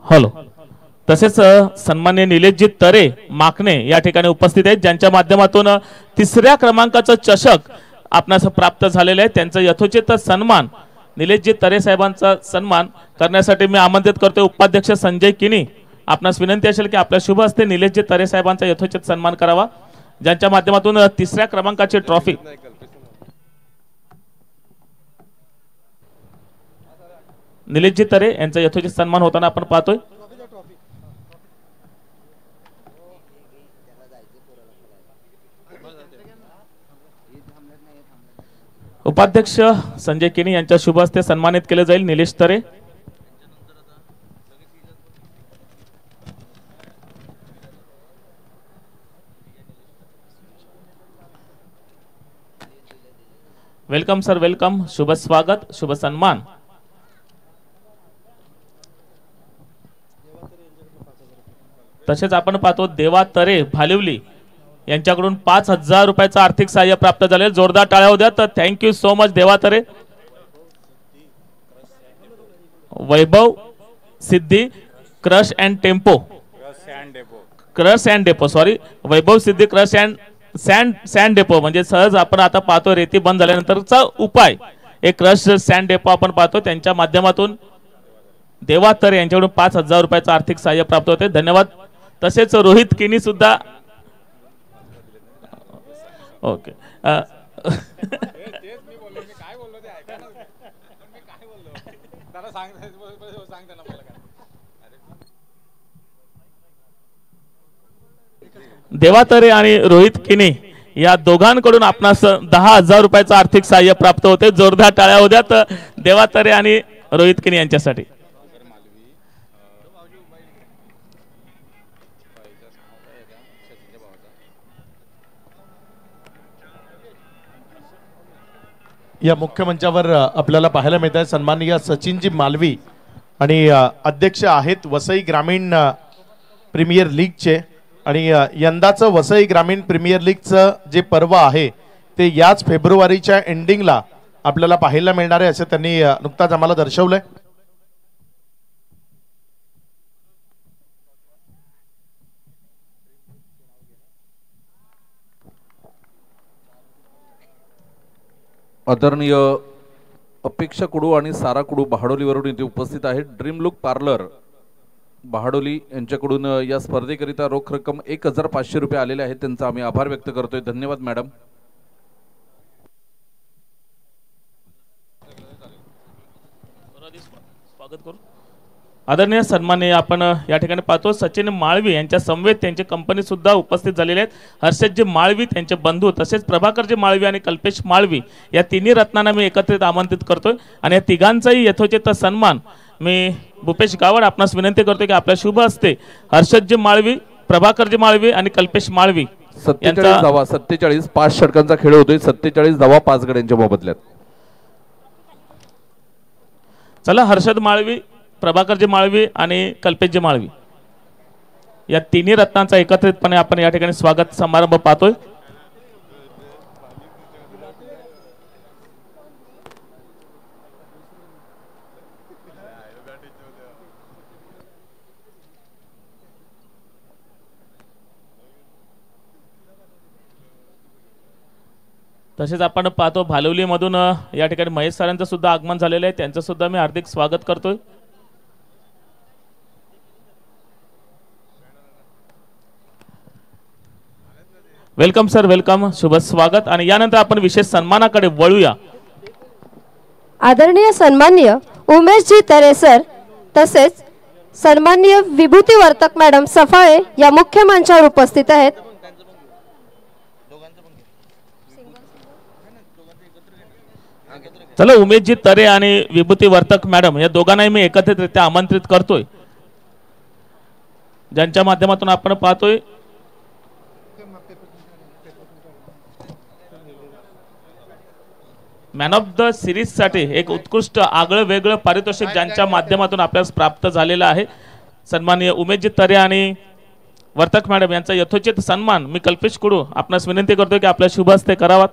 हॅलो. तसेच सन्माननीय निलेशजी तरे माकणे या ठिकाणी उपस्थित आहेत, ज्यांच्या माध्यमातून 3ऱ्या क्रमांकाचं चषक आपणास प्राप्त झालेलं आहे. त्यांचं यथोचित सन्मान निलेशजी तरे साहेबांचा सन्मान करण्यासाठी मी आमंत्रित करतोय उपाध्यक्ष संजय किनी. आपणास विनंती असेल की आपल्या शुभ हस्ते निलेशजी तरे साहेबांचा यथोचित सन्मान करावा, ज्यांच्या माध्यमातून 3ऱ्या क्रमांकाची ट्रॉफी निलेशजी तरे यांचा यथोचित सन्मान होताना आपण पाहतोय. उपाध्यक्ष संजय किनी यांच्या शुभ हस्ते सन्मानित केले जाईल Nilesh Tare. Welcome sir, welcome. शुभ स्वागत, शुभ सन्मान. तसेच आपण पाहतो देवा तरे भालिवली यांच्याकडून 5,000 रुपयाचं आर्थिक सहाय्य प्राप्त झाले. जोरदार टाळ्या होऊ द्या. तर thank you so much Deva Tare. Vaibhav Siddhi crush and tempo crush and depot sorry Vaibhav Siddhi crush and sand depot म्हणजे सहज आपण आता पाहतो रेती बंद झाल्यानंतरचा उपाय एक क्रश सँड डेपो आपण पाहतो. त्यांच्या माध्यमातून देवा तरे यांच्याकडून 5,000 रुपयाचं आर्थिक सहाय्य प्राप्त होते. धन्यवाद. तसेच रोहित किनी सुद्धा ओके देवा तरे आणि रोहित किनी या दोघांकडून आपणास 10,000 रुपयाचं आर्थिक सहाय्य प्राप्त होते. जोरदार टाळ्या होत्या तर देवा तरे आणि रोहित किनी यांच्यासाठी. या मुख्य मंचावर आपल्याला पाहायला मिळत आहे सन्माननीय सचिनजी मालवी आणि अध्यक्ष आहेत वसई ग्रामीण प्रीमियर लीगचे. आणि यंदाचं वसई ग्रामीण प्रीमियर लीगचं जे पर्व आहे ते याच फेब्रुवारीच्या एंडिंगला आपल्याला पाहायला मिळणार आहे, असं त्यांनी नुकताच आम्हाला दर्शवलंय. आदरणीय अपेक्षा कुडू आणि सारा कुडू बहाडोलीवरून इथे उपस्थित आहेत. ड्रीम लुक पार्लर बहाडोली यांच्याकडून या स्पर्धेकरिता रोख रक्कम 1,500 रुपये आलेले आहेत. त्यांचा आम्ही आभार व्यक्त करतोय. धन्यवाद मॅडम. स्वागत करू. आदरणीय सन्माननीय आपण या ठिकाणी पाहतो सचिन माळवी यांच्या समवेत त्यांची कंपनी सुद्धा उपस्थित झालेले आहेत. हर्षदजी माळवी त्यांचे बंधू तसेच प्रभाकरजी माळवी आणि कल्पेश माळवी या तिन्ही रत्नांना मी एकत्रित आमंत्रित करतोय आणि या तिघांचाही यथोचित सन्मान मी भूपेश गावड आपणास विनंती करतोय की आपल्या शुभ हस्ते हर्षदजी माळवी, प्रभाकरजी माळवी आणि कल्पेश माळवी 47 धावा 47 5 षटकांचा खेळ होतोय. 47 धावा 5 गड्यांच्या मोबदल्यात. चला हर्षद माळवी, प्रभाकरजी माळवी आणि कल्पेशजी माळवी या तिन्ही रत्नांचा एकत्रितपणे आपण या ठिकाणी स्वागत समारंभ पाहतोय. तसेच आपण पाहतो भालवली मधून या ठिकाणी महेश सरांचं सुद्धा आगमन झालेलं आहे. त्यांचं सुद्धा मी हार्दिक स्वागत करतोय. Welcome sir, welcome. शुभ स्वागत. आणि यानंतर आपण विशेष सन्मानाकडे वळूया. आदरणीय सन्माननीय उमेशजी तरे सर तसेच सन्माननीय विभूती वर्तक मॅडम सफाळे या मुख्य मंचावर उपस्थित आहेत. चला उमेशजी तरे आणि विभूती वर्तक मॅडम या दोघांनाही मी एकत्रितरित्या आमंत्रित करतोय, ज्यांच्या माध्यमातून आपण पाहतोय मॅन ऑफ द सिरीज साठी एक उत्कृष्ट आगळं वेगळं पारितोषिक ज्यांच्या माध्यमातून आपल्याला प्राप्त झालेलं आहे. सन्माननीय उमेशजी तरे आणि वर्तक मॅडम यांचा यथोचित सन्मान मी कल्पेश कुडू आपणास विनंती करतोय की आपल्या शुभ हस्ते करावा.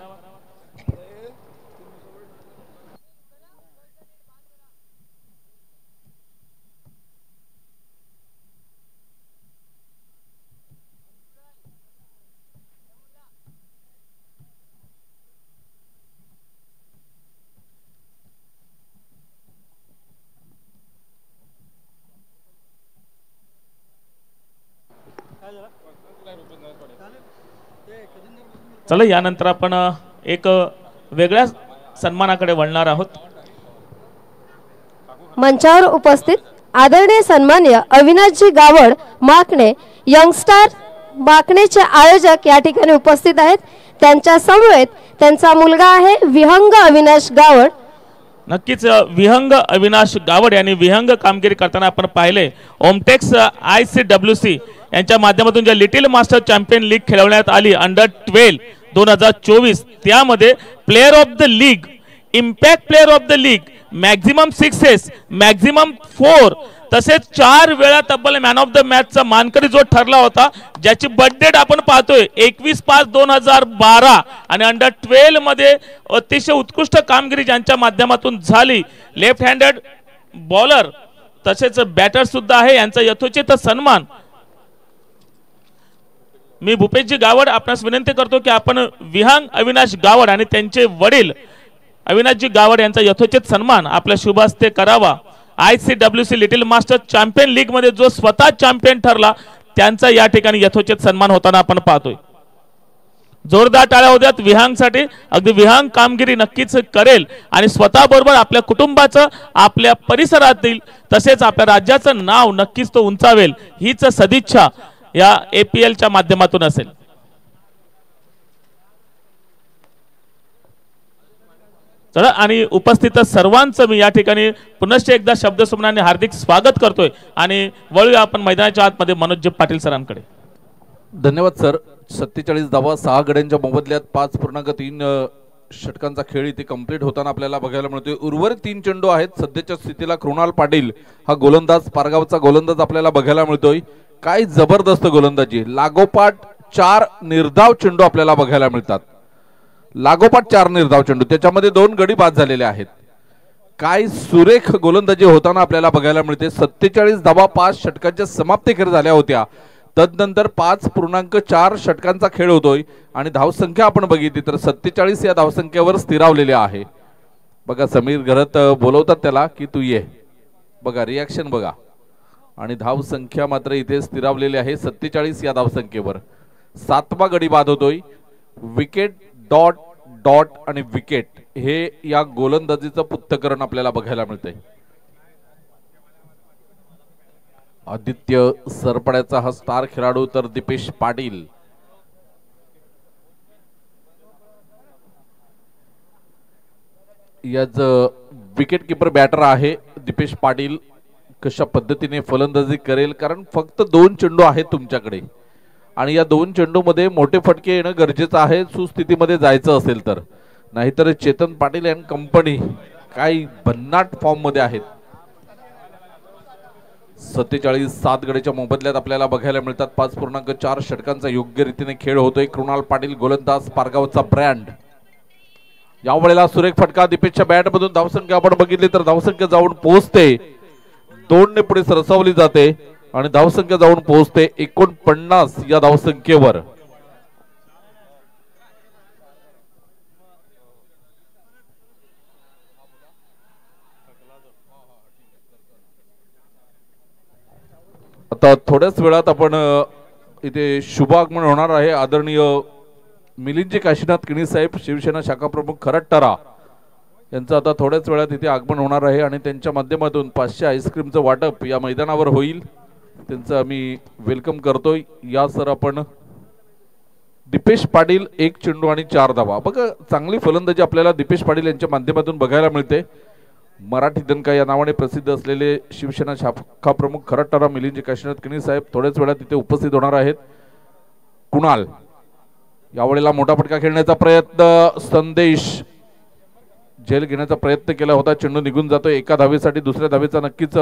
चला यानंतर आपण एक वेगळ्या सन्मानाकडे वळणार आहोत। मंचावर उपस्थित आदरणीय सन्माननीय अविनाशजी गावड माकणे यंगस्टार माकणेचे आयोजक या ठिकाणी उपस्थित आहेत। त्यांच्या समवेत त्यांचा मुलगा आहे विहंग अविनाश गावड। नक्कीच विहंग अविनाश गावड यांनी विहंग कामगिरी करताना आपण पाहिले ओमटेक्स ICWC यांच्या माध्यमातून ज्या लिटिल मास्टर चॅम्पियन लीग खेळवण्यात आली अंडर 12 2024 त्यामध्ये player of the league, impact player of the league, maximum 6 maximum 4 तसेच 4 वेळा तब्बल मॅन ऑफ द मॅचचा मानकरी जो ठरला होता ज्याची बर्थडेट आपण पाहतोय 21/5/2012 आणि अंडर 12 मध्ये अतिशय उत्कृष्ट कामगिरी ज्यांच्या माध्यमातून झाली। लेफ्ट हँडेड बॉलर तसेच बॅटर सुद्धा आहे, यांचा यथोचित सन्मान। मी भूपेशजी गावड आपणास विनंती करतो की आपण विहंग अविनाश गावड आणि त्यांचे वडील अविनाशजी गावड यांचा यथोचित सन्मान आपल्या शुभ हस्ते करावा। ICWC little master champion league मध्ये जो स्वतः चॅम्पियन ठरला त्यांचा या ठिकाणी यथोचित सन्मान होताना आपण पाहतोय। जोरदार टाळ्या होत्यात विहंगसाठी। अगदी विहंग कामगिरी नक्कीच करेल आणि स्वतः बरोबर आपल्या कुटुंबाचं, आपल्या परिसरातील तसेच आपल्या राज्याचं नाव नक्कीच तो उंचावेल हीच सदिच्छा या APLच्या माध्यमातून असेल। चला आणि उपस्थित सर्वांचं मी या ठिकाणी पुनश्च एकदा शब्दसुमनाने हार्दिक स्वागत करतोय आणि वळूया आपण मैदानाच्या आतमध्ये मनोज पाटील सरांकडे। धन्यवाद सर। 47 धावा 6 गड्यांच्या मोबदल्यात 5.3 षटकांचा खेळ इथे कंप्लीट होताना आपल्याला बघायला मिळतोय। उर्वरित 3 चेंडू आहेत सध्याच्या स्थितीला कृणाल पाटील हा गोलंदाज, पारगावचा गोलंदाज आपल्याला बघायला मिळतोय। काय जबरदस्त गोलंदाजी, लागोपाठ 4 निर्धाव चेंडू आपल्याला बघायला मिळतात। लागोपाठ 4 निर्धाव चेंडू, त्याच्यामध्ये 2 गडी बाद झालेले आहेत। काय सुरेख गोलंदाजी होताना आपल्याला बघायला मिळते। 47 धावा 5 षटकांच्या समाप्तीखेर झाल्या होत्या। तदनंतर 5.4 षटकांचा खेळ होतोय आणि धावसंख्या आपण बघितली तर 47 या धावसंख्येवर स्थिरावलेले आहे। बघा समीर घरत बोलवतात त्याला की तू ये, बघा रिॲक्शन बघा, आणि धावसंख्या मात्र इथे स्थिरावलेली आहे 47 या धावसंख्येवर। 7वा गडी बाद होतोय। विकेट डॉट डॉट आणि विकेट हे या गोलंदाजीचं पृथक्करण आपल्याला बघायला मिळतंय। आदित्य सरपड्याचा हा स्टार खेळाडू तर दीपेश पाटील याच विकेट कीपर बॅटर आहे। दीपेश पाटील कशा पद्धतीने फलंदाजी करेल, कारण फक्त 2 चेंडू आहेत तुमच्याकडे आणि या 2 चेंडू मध्ये मोठे फटके येणं गरजेचं आहे सुस्थितीमध्ये जायचं असेल तर, नाहीतर चेतन पाटील अँड कंपनी काही भन्नाट फॉर्म मध्ये आहेत। 47 7 गड्याच्या मोबदल्यात आपल्याला बघायला मिळतात 5.4 षटकांचा योग्य रीतीने खेळ होतोय। कृणाल पाटील गोलंदाज, पारगावचा ब्रँड। यावेळेला सुरेख फटका दीपेशच्या बॅट मधून। धावसंख्या आपण बघितली तर धावसंख्या जाऊन पोहोचते 2 ने पुढे सरसावली जाते आणि धावसंख्या जाऊन पोहोचते 49 या धावसंख्येवर। आता थोड्याच वेळात आपण इथे शुभागमन होणार आहे। आदरणीय मिलिंदजी काशीनाथ किणी साहेब शिवसेना शाखा प्रमुख खरटरा यांचं आता थोड्याच वेळात इथे आगमन होणार आहे आणि त्यांच्या माध्यमातून 500 आईस्क्रीमचं वाटप या मैदानावर होईल। त्यांचं आम्ही वेलकम करतोय। या सर आपण दीपेश पाटील 1 चेंडू आणि 4 धावा। बघा चांगली फलंदाजी आपल्याला दीपेश पाटील यांच्या माध्यमातून बघायला मिळते। मराठी दणका या नावाने प्रसिद्ध असलेले शिवसेना शाखा प्रमुख खरटरा मिलिंदजी काशीनाथ किणी साहेब थोड्याच वेळात तिथे उपस्थित होणार आहेत। कुणाल यावेळेला मोठा फटका खेळण्याचा प्रयत्न, संदेश झेल घेण्याचा प्रयत्न केला होता, चेंडू निघून जातोय। एका धावेसाठी दुसऱ्या धावेचा नक्कीच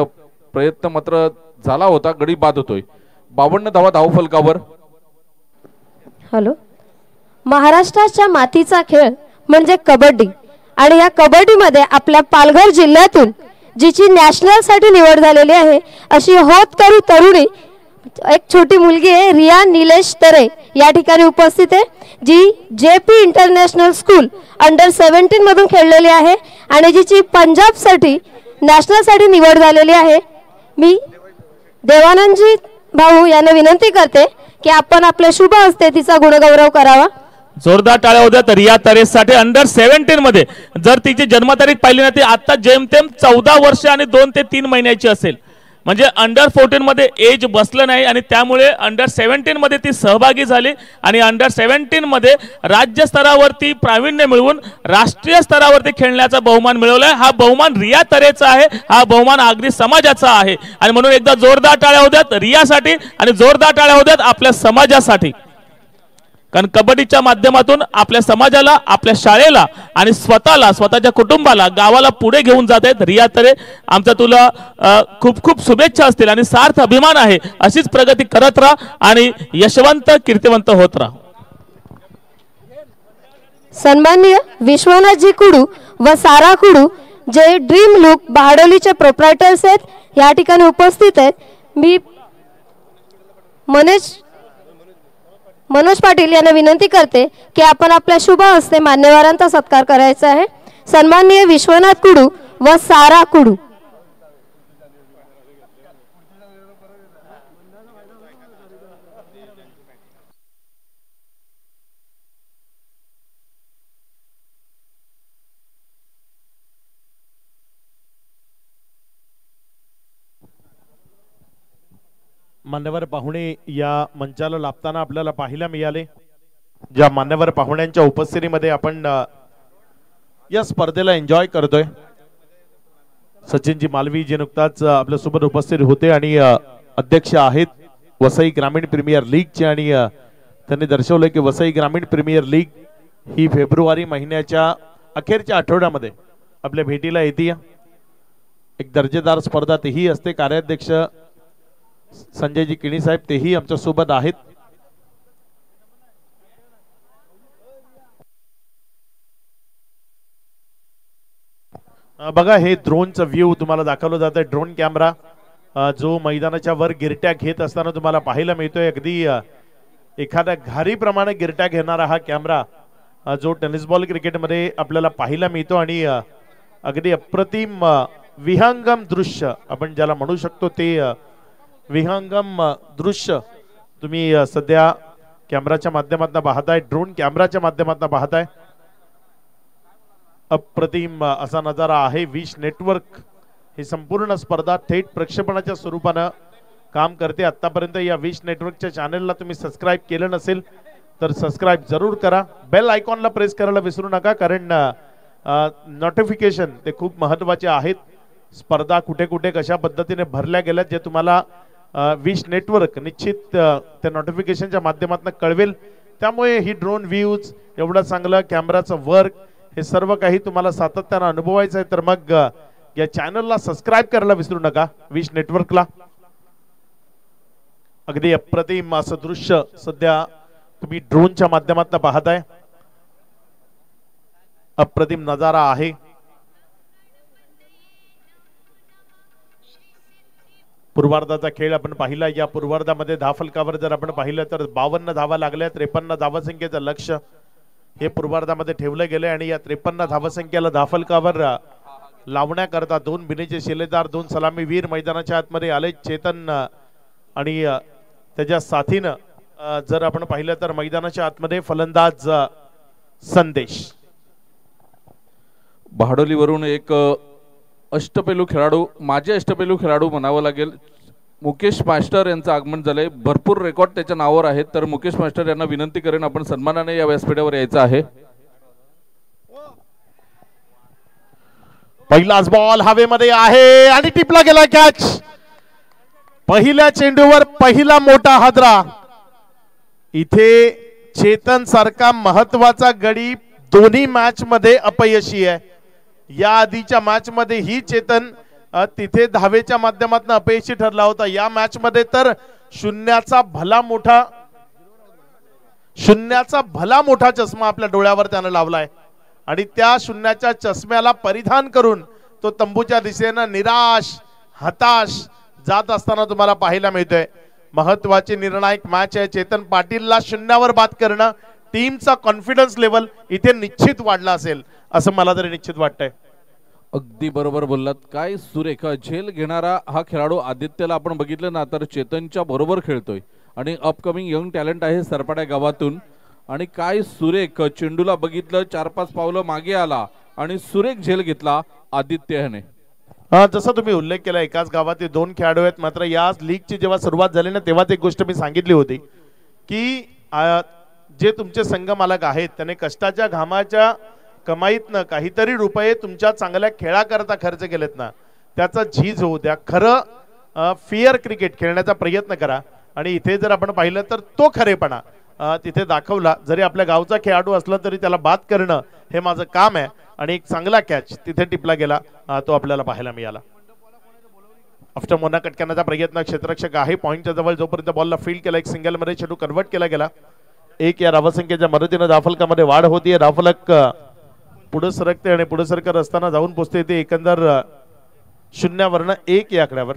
प्रयत्न मात्र झाला होता, गडी बाद होतोय। 52 धावा धावफलकावर। हॅलो, महाराष्ट्राच्या मातीचा खेळ म्हणजे कबड्डी आणि या कबड्डीमध्ये आपल्या पालघर जिल्ह्यातून जिची नॅशनल साठी निवड झालेली आहे अशी होतकरू तरुणी एक छोटी मुलगी आहे रिया निलेश तरे या ठिकाणी उपस्थित आहे, जी JP इंटरनॅशनल स्कूल अंडर 17 मधून खेळलेली आहे आणि जिची पंजाब साठी नॅशनल साठी निवड झालेली आहे। मी देवानंदजी भाऊ यांना विनंती करते की आपण आपल्या शुभ हस्ते तिचा गुणगौरव करावा. जोरदार टाळ्या होत्या तर रिया तरेसाठी अंडर 17 मध्ये जर तिची जन्मतारीख पाहिली ना ती आता जेमतेम 14 वर्ष आणि 2 ते 3 महिन्याची असेल. म्हणजे अंडर 14 मध्ये एज बसलं नाही आणि त्यामुळे अंडर 17 मध्ये ती सहभागी झाली आणि अंडर 17 मध्ये राज्य स्तरावरती प्रावीण्य मिळवून राष्ट्रीय स्तरावरती खेळण्याचा बहुमान मिळवलाय. हा बहुमान रिया तरेचा आहे, हा बहुमान आगरी समाजाचा आहे आणि म्हणून एकदा जोरदार टाळ्या होत्यात रियासाठी आणि जोरदार टाळ्या होत्यात आपल्या समाजासाठी. कारण कबड्डीच्या माध्यमातून आपल्या समाजाला, आपल्या शाळेला आणि स्वतःला, स्वतःच्या कुटुंबाला, गावाला पुढे घेऊन जात आहेत रिया तरे. आमचा तुला खूप खूप शुभेच्छा असतील आणि सार्थ अभिमान आहे. अशीच प्रगती करत राहा आणि यशवंत कीर्तिवंत होत राहा. सन्माननीय विश्वनाथजी कुडू व सारा कुडू जे ड्रीम लुक बहाडोलीचे प्रोप्रायटर्स आहेत, या ठिकाणी उपस्थित आहेत. मी मनोज पाटील यांना विनंती करते की आपण आपल्या शुभ हस्ते मान्यवरांचा सत्कार करायचा आहे. सन्माननीय विश्वनाथ कुडू व सारा कुडू. मान्यवर पाहुणे या मंचाला लाभताना आपल्याला पाहायला मिळाले. ज्या मान्यवर पाहुण्यांच्या उपस्थितीमध्ये आपण या स्पर्धेला एन्जॉय करतोय. सचिनजी मालवी जे नुकताच आपल्यासोबत उपस्थित होते आणि अध्यक्ष आहेत वसई ग्रामीण प्रीमियर लीगचे आणि त्यांनी दर्शवले की वसई ग्रामीण प्रीमियर लीग ही फेब्रुवारी महिन्याच्या अखेरच्या आठवड्यामध्ये आपल्या भेटीला येते. एक दर्जेदार स्पर्धा तेही असते. कार्याध्यक्ष संजयजी किणी साहेब तेही आमच्या सोबत आहेत. बघा हे ड्रोनचं व्ह्यू तुम्हाला दाखवलं जात आहे. ड्रोन कॅमेरा जो मैदानाच्या वर गिरट्या घेत असताना तुम्हाला पाहायला मिळतोय. अगदी एखाद्या घारीप्रमाणे गिरट्या घेणारा हा कॅमेरा जो टेनिस बॉल क्रिकेटमध्ये आपल्याला पाहायला मिळतो आणि अगदी अप्रतिम विहंगम दृश्य आपण ज्याला म्हणू शकतो ते विहंगम दृश्य तुम्ही सध्या कॅमेराच्या माध्यमातून पाहताय. ड्रोन कॅमेराच्या माध्यमातून पाहताय. अप्रतिम असा नजारा आहे. विश नेटवर्क ही संपूर्ण स्पर्धा थेट प्रक्षेपणाच्या स्वरूपानं काम करते. आतापर्यंत या विश नेटवर्कच्या चॅनलला तुम्ही सबस्क्राईब केलं नसेल तर सबस्क्राईब जरूर करा. बेल आयकॉनला प्रेस करायला विसरू नका कारण नोटिफिकेशन ते खूप महत्त्वाचे आहेत. स्पर्धा कुठे कुठे कशा पद्धतीने भरल्या गेल्यात जे तुम्हाला विश नेटवर्क निश्चित त्या नोटिफिकेशनच्या माध्यमातून कळवेल. त्यामुळे ही ड्रोन व्ह्यूज एवढं चांगलं कॅमेराचं वर्क हे सर्व काही तुम्हाला सातत्यानं अनुभवायचं आहे तर मग या चॅनलला सबस्क्राईब करायला विसरू नका विश नेटवर्कला. अगदी अप्रतिम असं दृश्य सध्या तुम्ही ड्रोनच्या माध्यमातून पाहताय. अप्रतिम नजारा आहे. पूर्वार्धाचा खेळ आपण पाहिला. या पूर्वार्धामध्ये धावफलकावर जर आपण पाहिलं तर 52 धावा लागल्या. 53 धावसंख्येचं लक्ष्य हे पूर्वार्धामध्ये ठेवलं गेले आणि या 53 धावसंख्येला धावफलकावर लावण्याकरता 2 बिनेचे शिलेदार 2 सलामीवीर मैदानाच्या आतमध्ये आले. चेतन आणि त्याच्या साथीनं जर आपण पाहिलं तर मैदानाच्या आतमध्ये फलंदाज संदेश. बहाडोलीवरून एक अष्टपैलू खेळाडू, माझे अष्टपैलू खेळाडू म्हणावं लागेल, मुकेश मास्टर यांचं आगमन झालंय. भरपूर रेकॉर्ड त्याच्या नावावर आहेत तर मुकेश मास्टर यांना विनंती करेन आपण सन्मानाने या व्यासपीठावर यायचं आहे. पहिलाच बॉल हवेमध्ये आहे आणि टिपला गेला कॅच. पहिल्या चेंडूवर पहिला मोठा हादरा. इथे चेतन सारखा महत्वाचा गडी दोन्ही मॅच मध्ये अपयशी आहे. या आधीच्या मॅच मध्ये ही चेतन तिथे धावेच्या माध्यमातून अपयशी ठरला होता. या मॅच मध्ये तर शून्याचा भला मोठा चष्मा आपल्या डोळ्यावर त्यानं लावलाय आणि त्या शून्याच्या चष्म्याला परिधान करून तो तंबूच्या दिशेनं निराश हताश जात असताना तुम्हाला पाहायला मिळतोय. महत्वाची निर्णायक मॅच आहे. चेतन पाटीलला शून्यावर बाद करणं, टीमचा कॉन्फिडन्स लेवल इथे निश्चित वाढला असेल असं मला तरी निश्चित वाटतंय. अगदी बरोबर बोललात. काय सुरेख झेल घेणारा हा खेळाडू आदित्यला आपण बघितलं ना तर चेतनच्या बरोबर खेळतोय आणि अपकमिंग यंग टॅलेंट आहे सरपाड्या गावातून. आणि काय सुरेख चेंडूला बघितलं 4-5 पावलं मागे आला आणि सुरेख झेल घेतला आदित्य याने. जसं तुम्ही उल्लेख केला एकाच गावातील 2 खेळाडू आहेत. मात्र या लीगची जेव्हा सुरुवात झाली ना तेव्हाच एक गोष्ट मी सांगितली होती की जे तुमचे संघ मालक आहेत त्याने कष्टाच्या घामाच्या कमाईतनं काहीतरी रुपये तुमच्या चांगल्या खेळाकरता खर्च केलेत ना त्याचा झीज होऊ द्या. खरं फेअर क्रिकेट खेळण्याचा प्रयत्न करा. आणि इथे जर आपण पाहिलं तर तो खरेपणा तिथे दाखवला. जरी आपल्या गावचा खेळाडू असला तरी त्याला बाद करणं हे माझं काम आहे. आणि एक चांगला कॅच तिथे टिपला गेला तो आपल्याला पाहायला मिळाला. आफ्टर मोना कट करण्याचा प्रयत्न क्षेत्ररक्षक आहे पॉईंटच्या जवळ. जोपर्यंत बॉलला फील्ड केला एक सिंगल मध्ये चेंडू कन्वर्ट केला गेला. 1 या धावसंख्येच्या मदतीने धावफलकामध्ये वाढ होतीये. धावफलक पुढे सरकते आणि पुढे सरकत असताना जाऊन पोहोचते ते एकंदर 0 1 या आकड्यावर.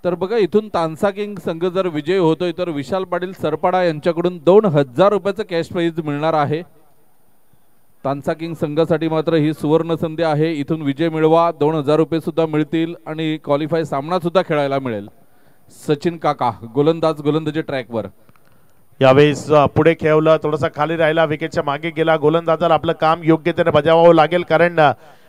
तर बघा इथून तानसा किंग संघ जर विजय होतोय तर विशाल पाटील सरपाडा यांच्याकडून 2000 रुपयाचं कॅश प्राइज मिळणार आहे. तानसा किंग संघासाठी मात्र ही सुवर्ण संधी आहे. इथून विजय मिळवा 2000 रुपये सुद्धा मिळतील आणि क्वालिफाय सामना सुद्धा खेळायला मिळेल. सचिन काका गोलंदाजी ट्रॅकवर यावेळेस पुढे खेळवलं थोडासा खाली राहिला विकेटच्या मागे गेला. गोलंदाजाला आपलं काम योग्यतेने बजावावं लागेल कारण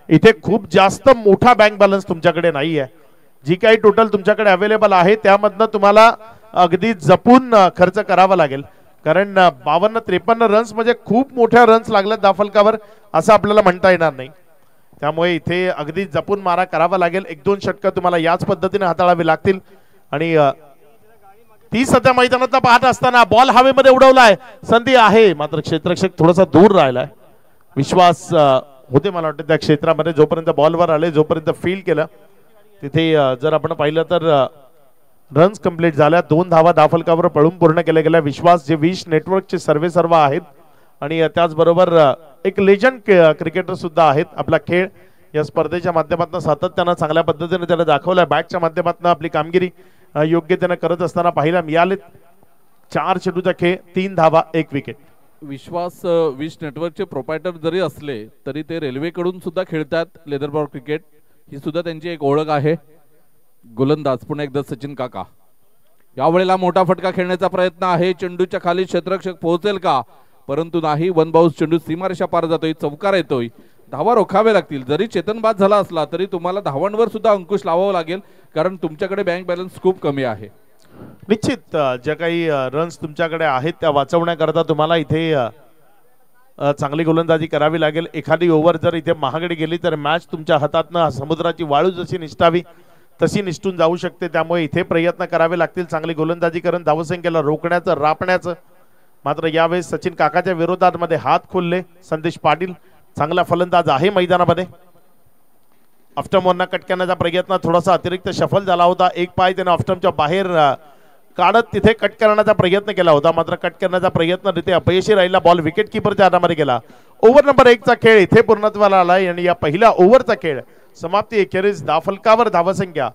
इथे खूप जास्त मोठा बँक बॅलन्स तुमच्याकडे नाही आहे. जी काही टोटल तुमच्याकडे अवेलेबल आहे त्यामधनं तुम्हाला अगदी जपून खर्च करावा लागेल कारण 52-53 रन्स म्हणजे खूप मोठ्या रन्स लागल्यात धावफलकावर असं आपल्याला म्हणता येणार नाही. त्यामुळे इथे अगदी जपून मारा करावा लागेल. 1-2 षटकं तुम्हाला याच पद्धतीने हाताळावी लागतील. आणि ती सध्या मैदानात पाहत असताना बॉल हवेमध्ये उडवलाय. संधी आहे मात्र क्षेत्ररक्षक थोडासा दूर राहिलाय. विश्वास होते मला वाटतं त्या क्षेत्रामध्ये जोपर्यंत बॉलवर आले जोपर्यंत फील्ड केलं तिथे जर आपण पाहिलं तर रन्स कंप्लीट झाल्या. 2 धावा धावफलकावर पळून पूर्ण केल्या गेल्या. विश्वास जे विश नेटवर्कचे सर्व आहेत आणि त्याचबरोबर एक लेजंड क्रिकेटर सुद्धा आहेत. आपला खेळ या स्पर्धेच्या माध्यमातून सातत्यानं चांगल्या पद्धतीने त्याला दाखवलाय. बॅटच्या माध्यमातून आपली कामगिरी योग्यतेने करत असताना पाहायला मिळाले. 4 चेंडूचा खेळ 3 धावा 1 विकेट. विश्वास विश नेटवर्कचे प्रोपायटर जरी असले तरी ते रेल्वेकडून सुद्धा खेळतात लेदर बॉल क्रिकेट. ही सुद्धा त्यांची एक ओळख आहे. गोलंदाज पुन्हा एकदा सचिन काका. यावेळेला मोठा फटका खेळण्याचा प्रयत्न आहे. चेंडूच्या खाली क्षेत्ररक्षक पोहोचेल का परंतु नाही. 1 बाउन्स चेंडू सीमारेषा पार जातोय. चौकार येतोय. धावा रोखावे लागतील. जरी चेतन बाद झाला असला तरी तुम्हाला धावांवर सुद्धा अंकुश लावावं लागेल कारण तुमच्याकडे बँक बॅलन्स खूप कमी आहे. निश्चित ज्या काही रन्स तुमच्याकडे आहेत त्या वाचवण्याकरता तुम्हाला इथे चांगली गोलंदाजी करावी लागेल. एखादी ओव्हर जर इथे महागडी गेली तर मॅच तुमच्या हातातनं समुद्राची वाळू जशी निसटावी तशी निसटून जाऊ शकते. त्यामुळे इथे प्रयत्न करावे लागतील चांगली गोलंदाजी करून धावसंख्येला रोखण्याचं रापण्याचं. मात्र यावेळेस सचिन काकाच्या विरोधात मध्ये हात खोलले संदेश पाटील. चांगला फलंदाज आहे मैदानामध्ये. ऑफ्टमोरना कट करण्याचा प्रयत्न थोडासा अतिरिक्त सफल झाला होता. एक पाय त्याने ऑफ्टमच्या बाहेर काढत तिथे कट करण्याचा प्रयत्न केला होता मात्र कट करण्याचा प्रयत्न तिथे अपयशी राहिला. बॉल विकेट किपरच्या हातामध्ये गेला. ओव्हर नंबर 1 चा खेळ इथे पूर्णत्वाला आलाय आणि या पहिल्या ओव्हरचा खेळ समाप्ती एखेरीस धावफलकावर धावसंख्या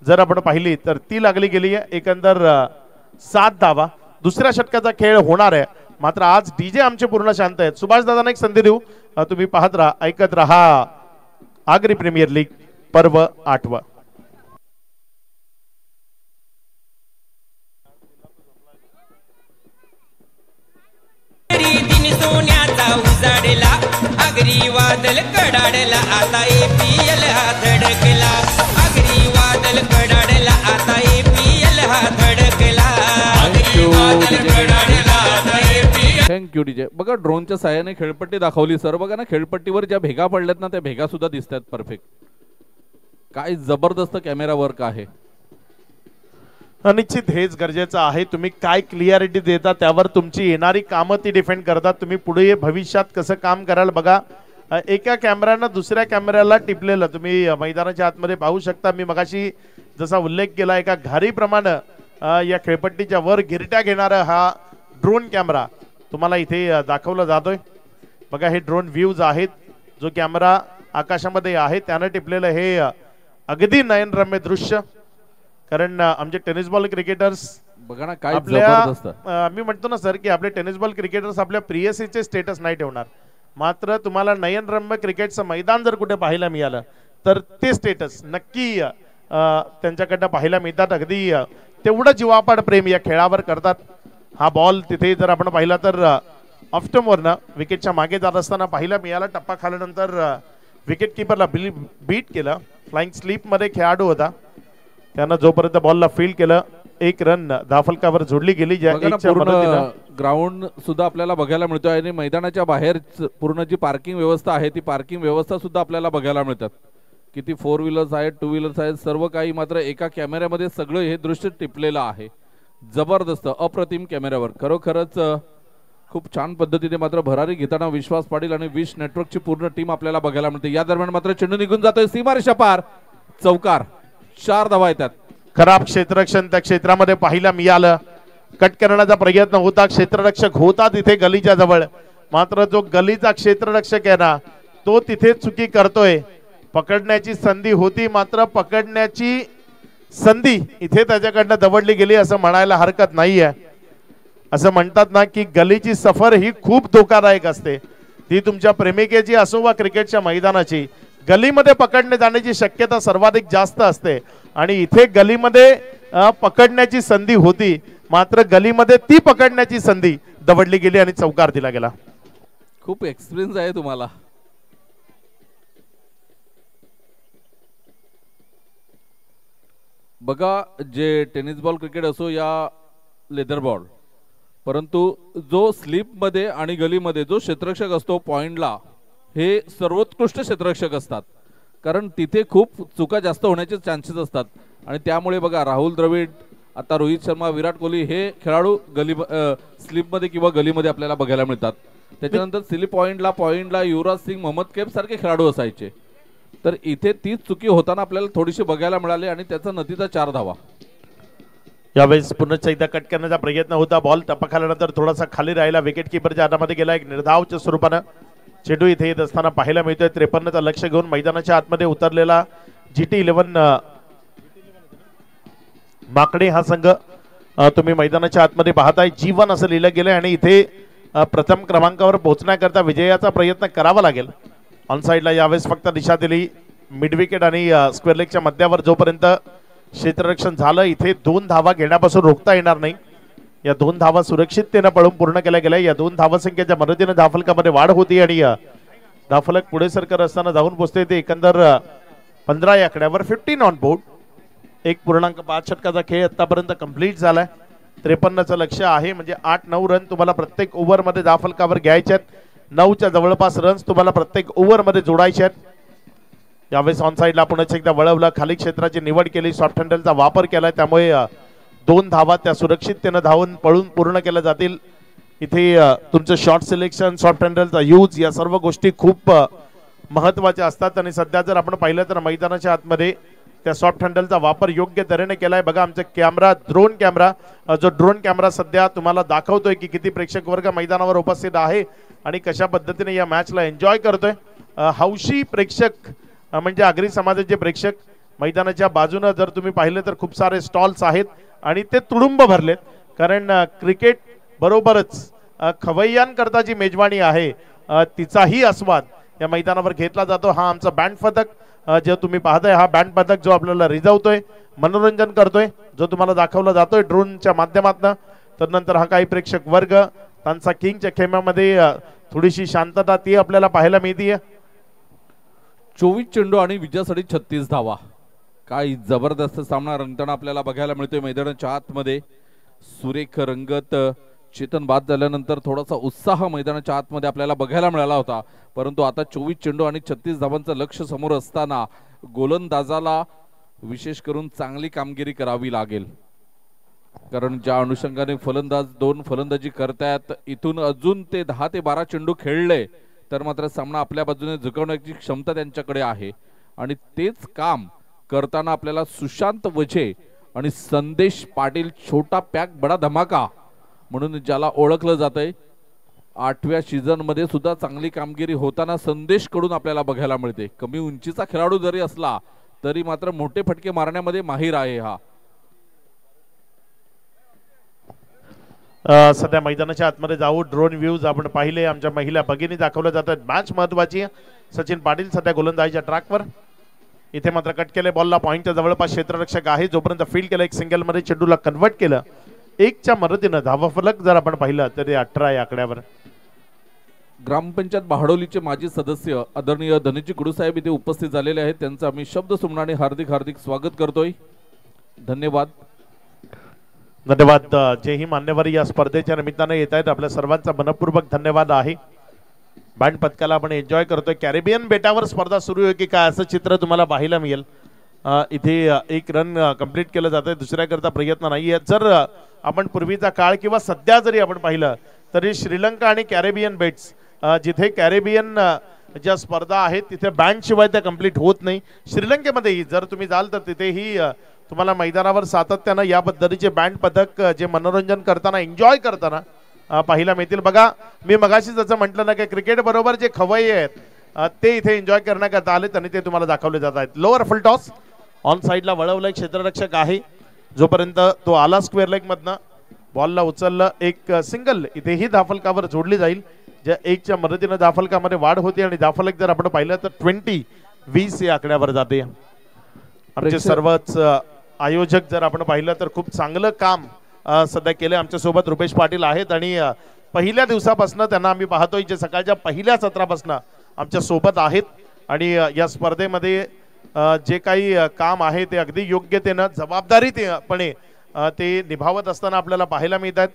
जर आपण पाहिली तर ती लागली गेली आहे. एकंदर 7 धावा. दुसऱ्या षटकाचा खेळ होणार आहे मात्र आज डीजे आमचे पूर्ण शांत आहेत. सुभाष दादांना एक संधी देऊ. तुम्ही पाहत राहा ऐकत राहा आगरी प्रीमियर लीग पर्व 8. सोन्याचा उजाडला आगरी वादल कडाडला आता APL हा धडकला. आगरी वादल कडाडला आता APL हा धडकला. Thank you DJ. बघा ड्रोनच्या साहाय्याने खेळपट्टी दाखवली सर. बघा ना खेळपट्टीवर ज्या भेगा पडल्यात ना त्या भेगा सुद्धा दिसतात परफेक्ट. काय जबरदस्त कॅमेरा वर्क आहे. निश्चित हेच गरजेचं आहे. तुम्ही काय क्लिअरिटी देता त्यावर तुमची येणारी कामं ती डिपेंड करतात. तुम्ही पुढे भविष्यात कसं काम कराल. बघा एका कॅमेऱ्यानं दुसऱ्या कॅमेऱ्याला टिपलेलं तुम्ही मैदानाच्या आतमध्ये पाहू शकता. मी मगाशी जसा उल्लेख केला एका घारीप्रमाणे या खेळपट्टीच्या वर गिरट्या घेणारा हा ड्रोन कॅमेरा तुम्हाला इथे दाखवला जातोय. बघा हे ड्रोन व्ह्यूज आहेत. जो कॅमेरा आकाशामध्ये आहे त्यानं टिपलेलं हे अगदी नयनरम्य दृश्य. कारण आमचे टेनिस बॉल क्रिकेटर्स बघा ना काय जबरदस्त. मी म्हणतो ना सर की आपले टेनिस बॉल क्रिकेटर्स आपल्या प्रियसीचे स्टेटस नाही ठेवणार. मात्र तुम्हाला नयनरम्य क्रिकेटचं मैदान जर कुठे पाहायला मिळालं तर ते स्टेटस नक्की त्यांच्याकडनं पाहायला मिळतात. अगदी तेवढं जीवापाड प्रेम या खेळावर करतात. हा बॉल तिथे जर आपण पाहिला तर ऑफस्टमवरनं विकेटच्या मागे जात असताना पाहायला मिळाला. टप्पा खाल्यानंतर विकेट किपरला बीट केलं. फ्लाइंग स्लीपमध्ये खेळाडू होता, त्यानं जोपर्यंत बॉलला फील्ड केलं 1 रन धावफलकावर जोडली गेली. ग्राउंड सुद्धा आपल्याला बघायला मिळतोय आणि मैदानाच्या बाहेर पूर्ण जी पार्किंग व्यवस्था आहे ती पार्किंग व्यवस्था सुद्धा आपल्याला बघायला मिळतात. किती 4 व्हीलर्स आहेत, 2 व्हीलर्स आहेत, सर्व काही मात्र एका कॅमेऱ्यामध्ये सगळं हे दृश्य टिपलेलं आहे. जबरदस्त अप्रतिम कॅमेऱ्यावर खरोखरच खूप छान पद्धतीने मात्र भरारी घेताना विश्वास पाटील आणि विश नेटवर्कची पूर्ण टीम आपल्याला बघायला मिळते. या दरम्यान मात्र चेंडू निघून जातोय सीमारेषा पार, चौकार, 4 धावा येतात. खराब क्षेत्ररक्षण त्या क्षेत्रामध्ये पाहायला मिळालं. कट करण्याचा प्रयत्न होता, क्षेत्ररक्षक होता तिथे गलीच्या जवळ, मात्र जो गलीचा क्षेत्ररक्षक आहे ना तो तिथे चुकी करतोय. पकडण्याची संधी होती मात्र पकडण्याची संधी इथे त्याच्याकडनं दवडली गेली असं म्हणायला हरकत नाहीये. असं म्हणतात ना की गलीची सफर ही खूप धोकादायक असते. ती तुमच्या प्रेमिकेची असो वा क्रिकेटच्या मैदानाची, गलीमध्ये पकडणे जाण्याची शक्यता सर्वाधिक जास्त असते. आणि इथे गलीमध्ये पकडण्याची संधी होती मात्र गलीमध्ये ती पकडण्याची संधी दवडली गेली आणि चौकार दिला गेला. खूप एक्सपिरियन्स आहे तुम्हाला. बघा, जे टेनिस बॉल क्रिकेट असो या लेदर बॉल, परंतु जो स्लीपमध्ये आणि गलीमध्ये जो क्षेत्ररक्षक असतो पॉइंटला, हे सर्वोत्कृष्ट क्षेत्ररक्षक असतात. कारण तिथे खूप चुका जास्त होण्याचे चान्सेस असतात. आणि त्यामुळे बघा राहुल द्रविड, आता रोहित शर्मा, विराट कोहली हे खेळाडू स्लीपमध्ये किंवा गलीमध्ये आपल्याला बघायला मिळतात. त्याच्यानंतर स्लीप पॉइंटला युवराज सिंग, मोहम्मद कैफ सारखे खेळाडू असायचे. तर इथे तीच चुकी होताना आपल्याला थोडीशी बघायला मिळाली आणि त्याचा नतीजा 4 धावा. यावेळेस पुन्हा एकदा कट करण्याचा प्रयत्न होता. बॉल टप्पा खाल्यानंतर थोडासा खाली राहिला, विकेट किपरच्या हातामध्ये गेला. एक निर्धावच्या स्वरूपानं चेंडू इथे येत असताना पाहायला मिळतोय. 53चं लक्ष घेऊन मैदानाच्या आतमध्ये उतरलेला GT11 माकडे हा संघ तुम्ही मैदानाच्या आतमध्ये पाहताय. G1 असं लिहिलं गेलंय आणि इथे प्रथम क्रमांकावर पोहोचण्याकरता विजयाचा प्रयत्न करावा लागेल. ऑन साइडला यावेळेस फक्त दिशा दिली मिड विकेट आणि स्क्वेअर लेगच्या मध्यावर जोपर्यंत क्षेत्ररक्षण झालं इथे 2 धावा घेण्यापासून रोखता येणार नाही. या 2 धावा सुरक्षिततेने पळून पूर्ण केल्या गेल्या. या 2 धावसंख्येच्या मदतीने धावफलकामध्ये वाढ होती आणि धावफलक पुढे सरकत असताना जाऊन पोहोचते. ते एकंदर 15 या आकड्यावर 15 ऑन बोर्ड. 1.5 षटकाचा खेळ आतापर्यंत कंप्लीट झालाय. 53चं लक्ष आहे म्हणजे 8-9 रन तुम्हाला प्रत्येक ओव्हरमध्ये धावफलकावर घ्यायचे आहेत. 9च्या जवळपास रन्स तुम्हाला प्रत्येक ओव्हरमध्ये जोडायचे आहेत. यावेळेस ऑन साइडला पुन्हा एकदा वळवलं, खाली क्षेत्राची निवड केली, सॉफ्ट हँडलचा वापर केलाय, त्यामुळे 2 धावा त्या सुरक्षिततेने धावून पळून पूर्ण केल्या जातील. इथे तुमचं शॉर्ट सिलेक्शन, सॉफ्ट हँडलचा यूज या सर्व गोष्टी खूप महत्त्वाच्या असतात. आणि सध्या जर आपण पाहिलं तर मैदानाच्या आतमध्ये त्या सॉफ्ट हँडलचा वापर योग्य तऱ्हेने केलाय. बघा आमचा कॅमेरा, ड्रोन कॅमेरा, जो ड्रोन कॅमेरा सध्या तुम्हाला दाखवतोय की किती प्रेक्षक वर्ग मैदानावर उपस्थित आहे आणि कशा पद्धतीने या मॅचला एन्जॉय करतोय. हौशी प्रेक्षक म्हणजे आगरी समाजाचे प्रेक्षक मैदानाच्या बाजूने जर तुम्ही पाहिले तर खूप सारे स्टॉल्स आहेत आणि ते तुडुंब भरलेत. कारण क्रिकेट बरोबरच खवय्यांकरता जी मेजवानी आहे तिचाही आस्वाद या मैदानावर घेतला जातो. हा आमचा बँड पथक जे तुम्ही पाहताय, हा बँड पथक जो आपल्याला रिझवतोय, मनोरंजन करतोय, जो तुम्हाला दाखवला जातोय ड्रोनच्या माध्यमातून. तर नंतर हा काही प्रेक्षक वर्ग त्यांचा किंगच्या खेम्यामध्ये थोडीशी शांतता ती आपल्याला पाहायला मिळते. 24 चेंडू आणि विजयासाठी 36 धावा. काय जबरदस्त सामना रंगताना आपल्याला बघायला मिळतोय मैदानाच्या आतमध्ये. सुरेख रंगत. चेतन बाद झाल्यानंतर थोडासा उत्साह मैदानाच्या आतमध्ये आपल्याला बघायला मिळाला होता, परंतु आता 24 चेंडू आणि 36 धावांचं लक्ष समोर असताना गोलंदाजाला विशेष करून चांगली कामगिरी करावी लागेल. कारण ज्या अनुषंगाने फलंदाज 2 फलंदाजी करतायत, इथून अजून ते 10 ते 12 चेंडू खेळले तर मात्र सामना आपल्या बाजूने झुकवण्याची क्षमता त्यांच्याकडे आहे. आणि तेच काम करताना आपल्याला सुशांत वझे आणि संदेश पाटील, छोटा पॅक बडा धमाका म्हणून ज्याला ओळखलं जातंय, 8व्या सीझन मध्ये सुद्धा चांगली कामगिरी होताना संदेश कडून आपल्याला बघायला मिळते. कमी उंचीचा खेळाडू जरी असला तरी मात्र मोठे फटके मारण्यामध्ये माहीर आहे. हा सध्या मैदानाच्या आतमध्ये जाऊ. ड्रोन व्ह्यूज आपण पाहिले, आमच्या महिला भगिनी दाखवल्या जातात. मॅच महत्वाची. सचिन पाटील सध्या गोलंदाजीच्या ट्रॅकवर. इथे मात्र कट केले बॉलला पॉईंटच्या जवळपास क्षेत्ररक्षक आहे. जोपर्यंत फील्ड केलं एक सिंगल मध्ये चेंडूला कन्वर्ट केलं. एकच्या मदतीनं धावा फलक जर आपण पाहिलं तर 18 या आकड्यावर. ग्रामपंचायत बहाडोलीचे माजी सदस्य आदरणीय धनजी गुडू साहेब इथे उपस्थित झालेले आहेत. त्यांचं आम्ही शब्द सुमनाने हार्दिक हार्दिक स्वागत करतोय. धन्यवाद. धन्यवाद. जेही मान्यवर या स्पर्धेच्या निमित्ताने येत आहेत आपल्या सर्वांचा मनपूर्वक धन्यवाद आहे. बँड पथकाला आपण एन्जॉय करतोय. कॅरेबियन बेटावर स्पर्धा सुरू आहे की काय असं चित्र तुम्हाला पाहायला मिळेल. इथे एक रन कंप्लीट केलं जातंय. दुसऱ्याकरता प्रयत्न नाहीये. जर आपण पूर्वीचा काळ किंवा सध्या जरी आपण पाहिलं तरी श्रीलंका आणि कॅरेबियन बेट्स जिथे कॅरेबियन ज्या स्पर्धा आहेत तिथे बँड शिवाय त्या कंप्लीट होत नाही. श्रीलंकेमध्येही जर तुम्ही जाल तर तिथेही तुम्हाला मैदानावर सातत्यानं या पद्धतीचे बँड पथक जे मनोरंजन करताना एन्जॉय करताना पाहायला मिळतील. बघा मी मगाशी जसं म्हटलं ना की क्रिकेट बरोबर जे खवय्ये आहेत ते इथे एन्जॉय करण्याकरता आले त्यांनी ते तुम्हाला दाखवले जात आहेत. लोअर फुल टॉस ऑन साईडला वळवलं. एक क्षेत्ररक्षक आहे. जोपर्यंत तो आला स्क्वेअर लेग मधनं बॉलला उचललं. एक सिंगल इथेही धाफलकावर जोडली जाईल. ज्या एकच्या मदतीनं धाफलकामध्ये वाढ होते आणि धाफलक जर आपण पाहिलं तर 20-20 या आकड्यावर जाते. आमचे सर्वच आयोजक जर आपण पाहिलं तर खूप चांगलं काम सध्या केलं. आमच्या सोबत रुपेश पाटील आहेत आणि पहिल्या दिवसापासून त्यांना आम्ही पाहतोय जे सकाळच्या पहिल्या सत्रापासून आमच्या सोबत आहेत आणि या स्पर्धेमध्ये जे काही काम आहे ते अगदी योग्यतेनं जबाबदारीपणे ते निभावत असताना आपल्याला पाहायला मिळतात.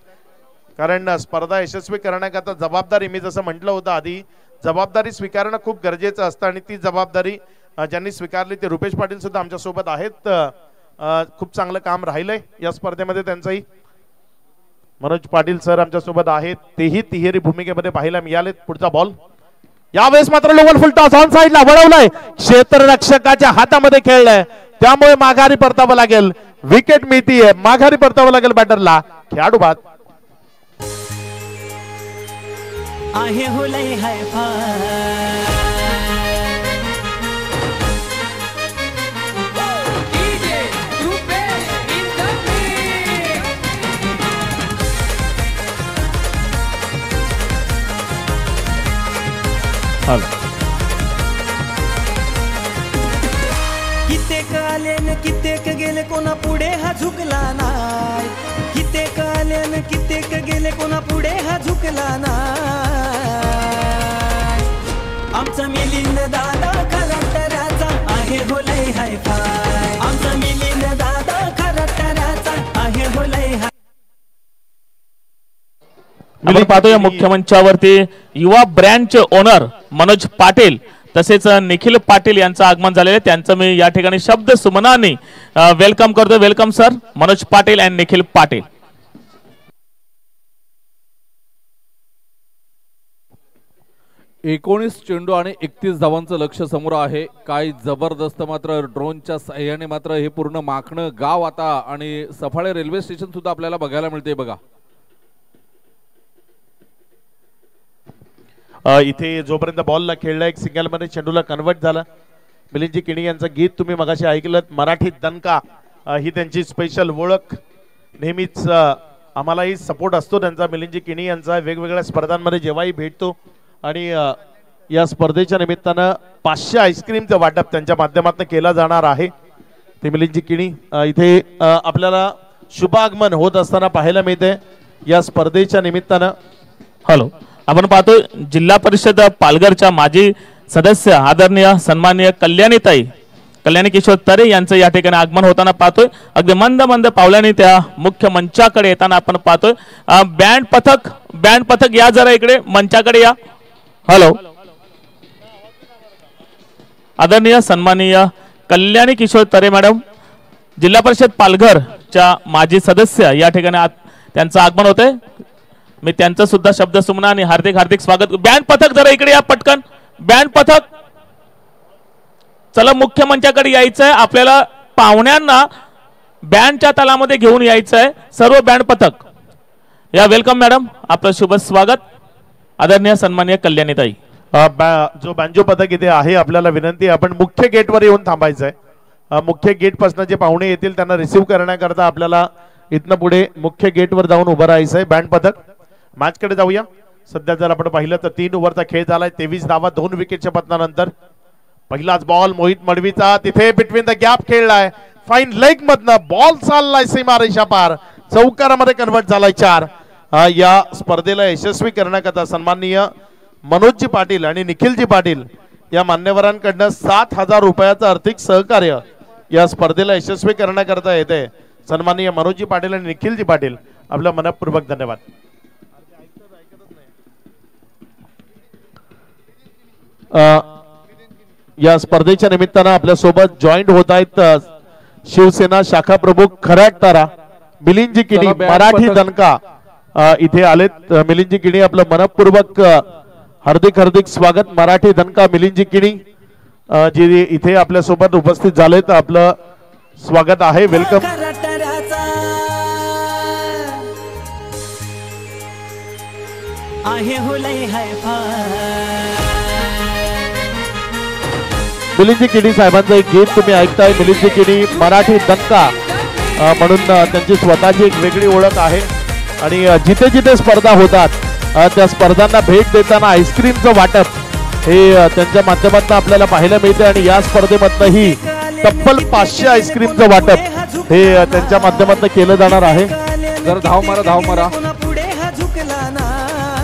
कारण स्पर्धा यशस्वी करण्याकरता जबाबदारी मी जसं म्हटलं होतं आधी जबाबदारी स्वीकारणं खूप गरजेचं असतं आणि ती जबाबदारी ज्यांनी स्वीकारली ते रुपेश पाटील सुद्धा आमच्या सोबत आहेत. खूप चांगलं काम राहिलंय या स्पर्धेमध्ये त्यांचंही. मनोज पाटील सर आमच्या सोबत आहेत. तेही तिहेरी भूमिकेमध्ये पाहायला मिळालेत. पुढचा बॉल यावेळेस मात्र लोअर फुल टॉस ऑन साईडला वळवलाय. क्षेत्ररक्षकाच्या हातामध्ये खेळलाय त्यामुळे माघारी परतावं लागेल. विकेट मिळतीये. माघारी परतावं लागेल बॅटरला. खेळाडू बाद आहे हो लय हाय कित्येक आले न कित्येक गेले कोणा पुढे हा झुकला नाही. कित्येक आले न कित्येक गेले कोणा पुढे हा झुकला नाही. आमचा मिलिंद दादा खरंतराचा आहे हो लय हाय फाय. आमचा मिलिंद दादा खरंतराचा आहे हो लय हाय. आपण पाहतोय मुख्य मंचावरती युवा ब्रँडचे ओनर मनोज पाटील तसेच निखिल पाटील यांचं आगमन झालेलं आहे. त्यांचं मी या ठिकाणी शब्द सुमनाने वेलकम करतो. Welcome sir Manoj Patil and Nikhil Patil. एकोणीस चेंडू आणि 31 धावांचं लक्ष समोर आहे. काय जबरदस्त मात्र ड्रोनच्या साह्याने मात्र हे पूर्ण माखणं गाव आता आणि सफाळे रेल्वे स्टेशन सुद्धा आपल्याला बघायला मिळते. बघा इथे जोपर्यंत बॉलला खेळला एक सिंगल मध्ये चेंडूला कन्वर्ट झाला. मिलिंदजी किणी यांचं गीत तुम्ही मगाशी ऐकलं. मराठी दणका ही त्यांची स्पेशल ओळख. नेहमीच आम्हालाही सपोर्ट असतो त्यांचा. मिलिंदजी किणी यांचा वेगवेगळ्या स्पर्धांमध्ये जेव्हाही भेटतो आणि या स्पर्धेच्या निमित्तानं 500 आईस्क्रीमचं वाटप त्यांच्या माध्यमातून केला जाणार आहे. ते मिलिंदजी किणी इथे आपल्याला शुभागमन होत असताना पाहायला मिळते या स्पर्धेच्या निमित्तानं. हॅलो आपण पाहतोय जिल्हा परिषद पालघरच्या माजी सदस्य आदरणीय सन्माननीय कल्याणी किशोर तरे यांचं या ठिकाणी आगमन होताना पाहतोय. अगदी मंद मंद पावलांनी त्या मुख्य मंचाकडे येताना आपण पाहतोय. बँड पथक या जरा इकडे मंचाकडे या. हॅलो आदरणीय सन्माननीय कल्याणी किशोर तरे मॅडम जिल्हा परिषद पालघरच्या माजी सदस्य या ठिकाणी त्यांचं आगमन होतंय. मी त्यांचं सुद्धा शब्द सुमनाने हार्दिक हार्दिक स्वागत. बँड पथक जरा इकडे या पटकन. बँड पथक चला मुख्य मंचाकडे यायचंय. आपल्याला पाहुण्यांना बँडच्या तालामध्ये घेऊन यायचंय. सर्व बँड पथक या. वेलकम मॅडम आपलं शुभ स्वागत. आदरणीय सन्माननीय कल्याणीताई. जो बँजो पथक इथे आहे आपल्याला विनंती आपण मुख्य गेटवर येऊन थांबायचंय. मुख्य गेट पासून जे पाहुणे येतील त्यांना रिसीव्ह करण्याकरता आपल्याला इथनं पुढे मुख्य गेटवर जाऊन उभं राहायचं आहे. बँड पथक मॅच कडे जाऊया. सध्या जर आपण पाहिलं तर 3 ओव्हरचा खेळ झालाय. 23 धावा 2 विकेटच्या पतनानंतर. पहिलाच बॉल मोहित मडवीचा तिथे बिटवीन द गॅप खेळलाय. फाईन लेग मधनं बॉल चाललाय सीमारेषा पार. चौकारामध्ये कन्वर्ट झालाय 4. या स्पर्धेला यशस्वी करण्याकरता सन्माननीय मनोजजी पाटील आणि निखिलजी पाटील या मान्यवरांकडनं 7,000 रुपयाचं आर्थिक सहकार्य या स्पर्धेला यशस्वी करण्याकरता येते. सन्माननीय मनोजजी पाटील आणि निखिलजी पाटील आपला मनपूर्वक धन्यवाद. या स्पर्धेच्या निमित्तानं आपल्या सोबत जॉईंट होत आहेत शिवसेना शाखा प्रमुख खराटतारा मिलिंदजी किणी मराठी दणका इथे आलेत. मिलिंदजी किणी आपलं मनपूर्वक हार्दिक हार्दिक स्वागत. मराठी दणका मिलिंदजी किणी जी इथे आपल्या सोबत उपस्थित झालेत. आपलं स्वागत आहे. वेलकम. मिलिंदजी किणी साहेबांचं एक गीत तुम्ही ऐकताय. मिलिंदजी किणी मराठी दणका म्हणून त्यांची स्वतःची एक वेगळी ओळख आहे. आणि जिथे जिथे स्पर्धा होतात त्या स्पर्धांना भेट देताना आईस्क्रीमचं वाटप हे त्यांच्या माध्यमातून आपल्याला पाहायला मिळते. आणि या स्पर्धेमधनंही तब्बल 500 आईस्क्रीमचं वाटप हे त्यांच्या माध्यमातून केलं जाणार आहे. जर धाव मारा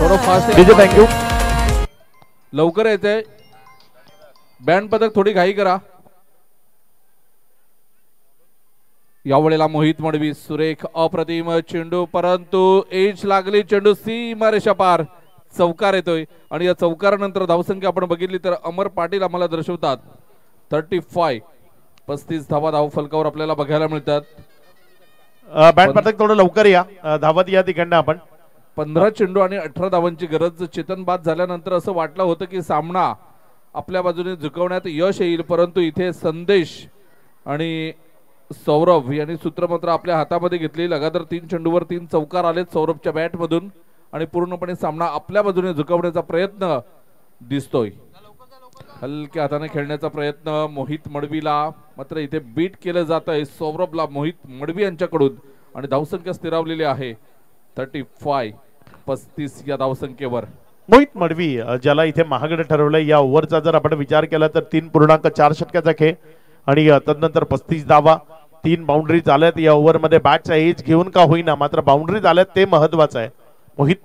थोडं फास्ट. थँक्यू. लवकर येते. बँड पथक थोडी घाई करा. यावेळेला मोहित मडवी सुरेख अप्रतिम चेंडू परंतु एज लागली. चेंडू सीमारेषा पार. चौकार येतोय आणि या चौकारानंतर धावसंख्या आपण बघितली तर अमर पाटील आम्हाला दर्शवतात 35. 35 धावा धाव फलकावर आपल्याला बघायला मिळतात. बँड पथक थोडं लवकर या. धावत या तिकडनं आपण. 15 चेंडू आणि 18 धावांची गरज. चेतन बाद झाल्यानंतर असं वाटलं होतं की सामना आपल्या बाजूने झुकवण्यात यश येईल परंतु इथे संदेश आणि सौरभ यांनी सूत्रमंत्र आपल्या हातामध्ये घेतली. लगातार 3 चेंडूवर 3 चौकार आलेत सौरभच्या बॅट मधून आणि पूर्णपणे सामना आपल्या बाजूने झुकवण्याचा प्रयत्न दिसतोय. हलक्या हाताने खेळण्याचा प्रयत्न मोहित मडवीला मात्र इथे बीट केलं जात आहे सौरभला मोहित मडवी यांच्याकडून आणि धावसंख्या स्थिरावलेली आहे 35. 35 या धावसंख्येवर मोहित मडवी ज्याला इथे महागडं ठरवलंय. या ओव्हरचा जर आपण विचार केला तर 3.4 षटकाचा खेळ आणि तदनंतर 35 धावा 3 बाउंड्रीज आल्यात. या ओव्हरमध्ये बॅटचा एज घेऊन का होईना मात्र बाउंड्रीज आल्यात ते महत्वाचं आहे. मोहित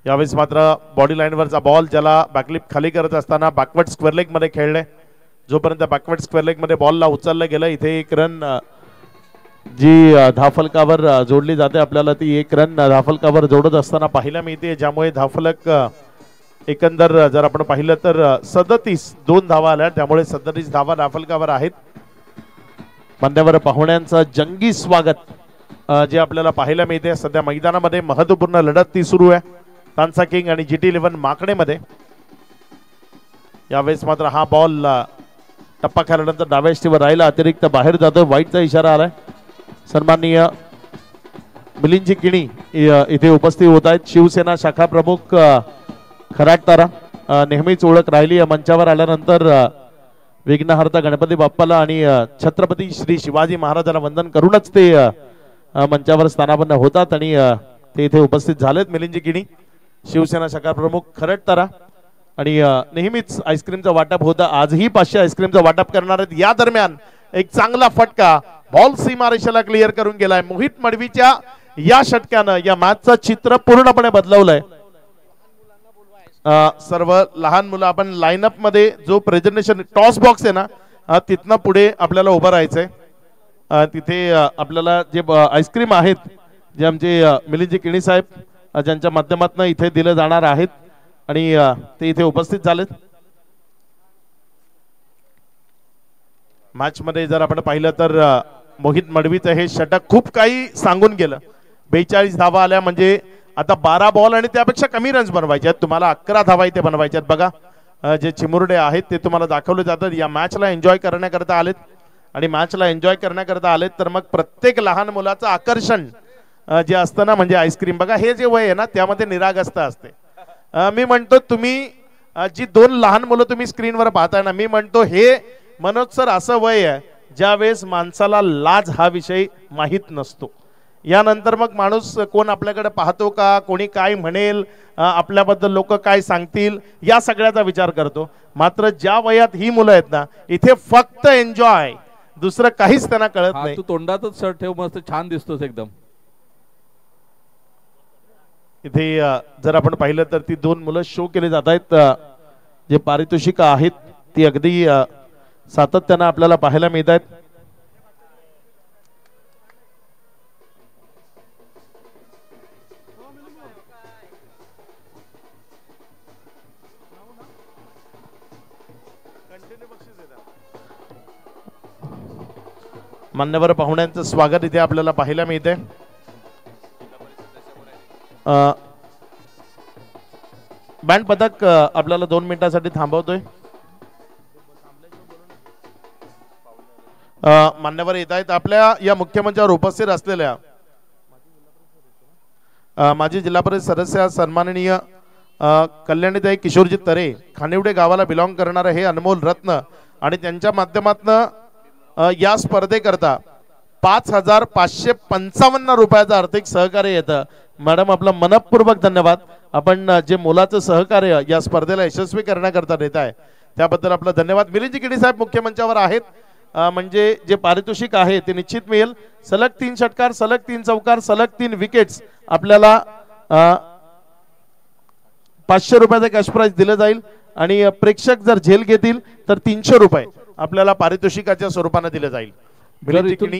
यावेळेस मात्र बॉडी लाईनवरचा बॉल ज्याला बॅकलिप खाली करत असताना बॅकवर्ड स्क्वेअर लेग मध्ये खेळले. जोपर्यंत बॅकवर्ड स्क्वेअर लेग मध्ये बॉलला उचललं गेलं इथे एक रन जी धावफलकावर जोडली जाते आपल्याला ती एक रन धावफलकावर जोडत असताना पाहायला मिळते. ज्यामुळे धावफलक एकंदर जर आपण पाहिलं तर 37 2 धावा आल्या त्यामुळे 37 धावा धावफलकावर आहेत. मान्यवर पाहुण्यांचं जंगी स्वागत जे आपल्याला पाहायला मिळते. सध्या मैदानामध्ये महत्वपूर्ण लढत ती सुरू आहे तानसा किंग आणि GT11 माकडेमध्ये. यावेळेस मात्र हा बॉल टप्पा खाल्यानंतर डाव्या ष्टीवर राहिला अतिरिक्त बाहेर जातो. वाईटचा इशारा आलाय. सन्माननीय मिलिंदजी किणी इथे उपस्थित होत आहेत. शिवसेना शाखा प्रमुख खराटतारा नेहमीच ओळख राहिली. या मंचावर आल्यानंतर विघ्नहर्ता गणपती बाप्पाला आणि छत्रपती श्री शिवाजी महाराजांना वंदन करूनच ते मंचावर स्थानापन्न होतात आणि ते इथे उपस्थित झालेत. मिलिंदजी किणी शिवसेना शाखा प्रमुख खराटतारा आणि नेहमीच आईस्क्रीमचं वाटप होतं. आजही 500 आईस्क्रीमचं वाटप करणार आहेत. या दरम्यान एक चांगला फटका बॉल सीमारेषेला क्लिअर करून गेलाय. मोहित मडवीच्या या षटकानं या मॅचचं चित्र पूर्णपणे बदलवलंय. सर्व लहान मुलं आपण लाईनअप मध्ये जो प्रेझेंटेशन टॉस बॉक्स आहे ना तिथनं पुढे आपल्याला उभं राहायचंय. तिथे आपल्याला जे आईस्क्रीम आहेत जे आमचे मिलिंदजी किणी साहेब ज्यांच्या माध्यमातून इथे दिले जाणार आहेत आणि ते इथे उपस्थित झालेत. मॅच मध्ये जर आपण पाहिलं तर मोहित मडवीचं हे षटक खूप काही सांगून गेलं. 42 धावा आल्या म्हणजे आता 12 बॉल आणि त्यापेक्षा कमी रन्स बनवायचे आहेत. तुम्हाला 11 धावा इथे बनवायच्या आहेत. बघा जे चिमुरडे आहेत ते तुम्हाला दाखवले जातात. या मॅचला एन्जॉय करण्याकरता आलेत आणि मॅचला एन्जॉय करण्याकरता आलेत तर मग प्रत्येक लहान मुलाचं आकर्षण जे असतं ना म्हणजे आईस्क्रीम. बघा हे जे वय आहे ना त्यामध्ये निरागसता असते. मी म्हणतो तुम्ही जी 2 लहान मुलं तुम्ही स्क्रीनवर पाहताय ना मी म्हणतो हे मनोज सर असं वय आहे ज्यावेळेस माणसाला लाज हा विषय माहीत नसतो. यानंतर मग माणूस कोण आपल्याकडे पाहतो का, कोणी काय म्हणेल, आपल्याबद्दल लोक काय सांगतील, या सगळ्याचा विचार करतो. मात्र ज्या वयात ही मुलं आहेत ना, इथे फक्त एन्जॉय, दुसरं काहीच त्यांना कळत नाही. तू तोंडातच शर्ट ठेव, मस्त छान दिसतोस एकदम. इथे जर आपण पाहिलं तर ती दोन मुलं शो केले जात आहेत. जे पारितोषिक आहेत ती अगदी सातत्यानं आपल्याला पाहायला मिळत आहेत. मान्यवर पाहुण्यांचं स्वागत इथे आपल्याला पाहायला मिळते. बँड पथक आपल्याला 2 मिनिटांसाठी थांबवतोय. मान्यवर येत आहेत. आपल्या या मुख्य मंचावर उपस्थित असलेल्या माजी जिल्हा परिषद सदस्य सन्माननीय कल्याणीताई किशोरजी तरे, खानिवडे गावाला बिलॉंग करणारे हे अनमोल रत्न, आणि त्यांच्या माध्यमातून या स्पर्धेकरता 5,555 रुपयाचं आर्थिक सहकार्य येतं. मॅडम आपलं मनपूर्वक धन्यवाद. आपण जे मोलाचं सहकार्य या स्पर्धेला यशस्वी करण्याकरता देत आहे त्याबद्दल आपलं धन्यवाद. मिलिंदजी किडी साहेब मुख्य मंचावर आहेत. म्हणजे जे पारितोषिक आहे ते निश्चित मिळेल. सलग 3 षटकार, सलग 3 चौकार, सलग 3 विकेट्स आपल्याला 500 रुपयाचं कॅश प्राइज दिलं जाईल. आणि प्रेक्षक जर झेल घेतील तर 300 रुपये आपल्याला पारितोषिकाच्या स्वरूपाने दिलं जाईल.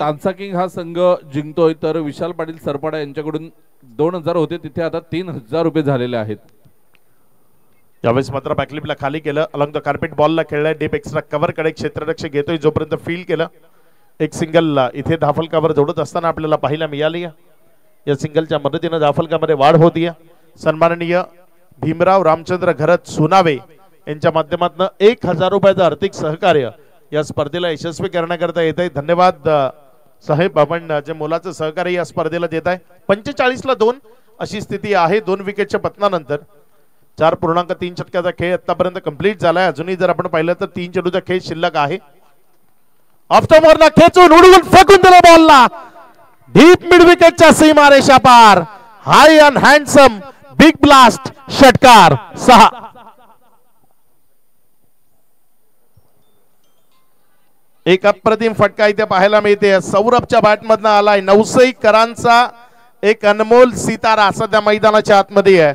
तानसा किंग हा संघ जिंकतोय तर विशाल पाटील सरपाडा यांच्याकडून 2,000 होते, तिथे आता 3,000 रुपये झालेले आहेत. यावेळेस मात्र बॅकलिपला खाली केलं, अलॉंग द कार्पेट बॉलला खेळलाय. डीप एक्स्ट्रा कव्हर कडे क्षेत्ररक्षक घेतोय, जोपर्यंत फील्ड केलं. एक सिंगल इथे धाफलकावर जोडत असताना आपल्याला पाहायला मिळाली. या सिंगलच्या मदतीने धाफलकामध्ये वाढ होतीये. सन्माननीय भीमराव रामचंद्र घरत सुनावे यांच्या माध्यमातून 1,000 रुपयाचं आर्थिक सहकार्य या स्पर्धेला यशस्वी करण्याकरता येत आहे. धन्यवाद साहेब, आपण जे मोलाचं सहकार्य या स्पर्धेला देत आहे. 45ला 2 अशी स्थिती आहे. 2 विकेटच्या पतनानंतर 4.3 षटकाचा खेळ आतापर्यंत कंप्लीट झालाय. अजूनही जर आपण पाहिलं तर 3 चेंडूचा खेळ शिल्लक आहे. ऑफ्टमोरला खेचून उडवून फेकून दिला बॉलला, डीप मिड विकेटच्या सीमारेषा पार. हाय अँड हँडसम बिग ब्लास्ट षटकार 6. एक अप्रतिम फटका इथे पाहायला मिळते. सौरभच्या बॅटमधनं आलाय. नवसईकरांचा एक अनमोल सितारा सध्या मैदानाच्या आतमध्ये आहे.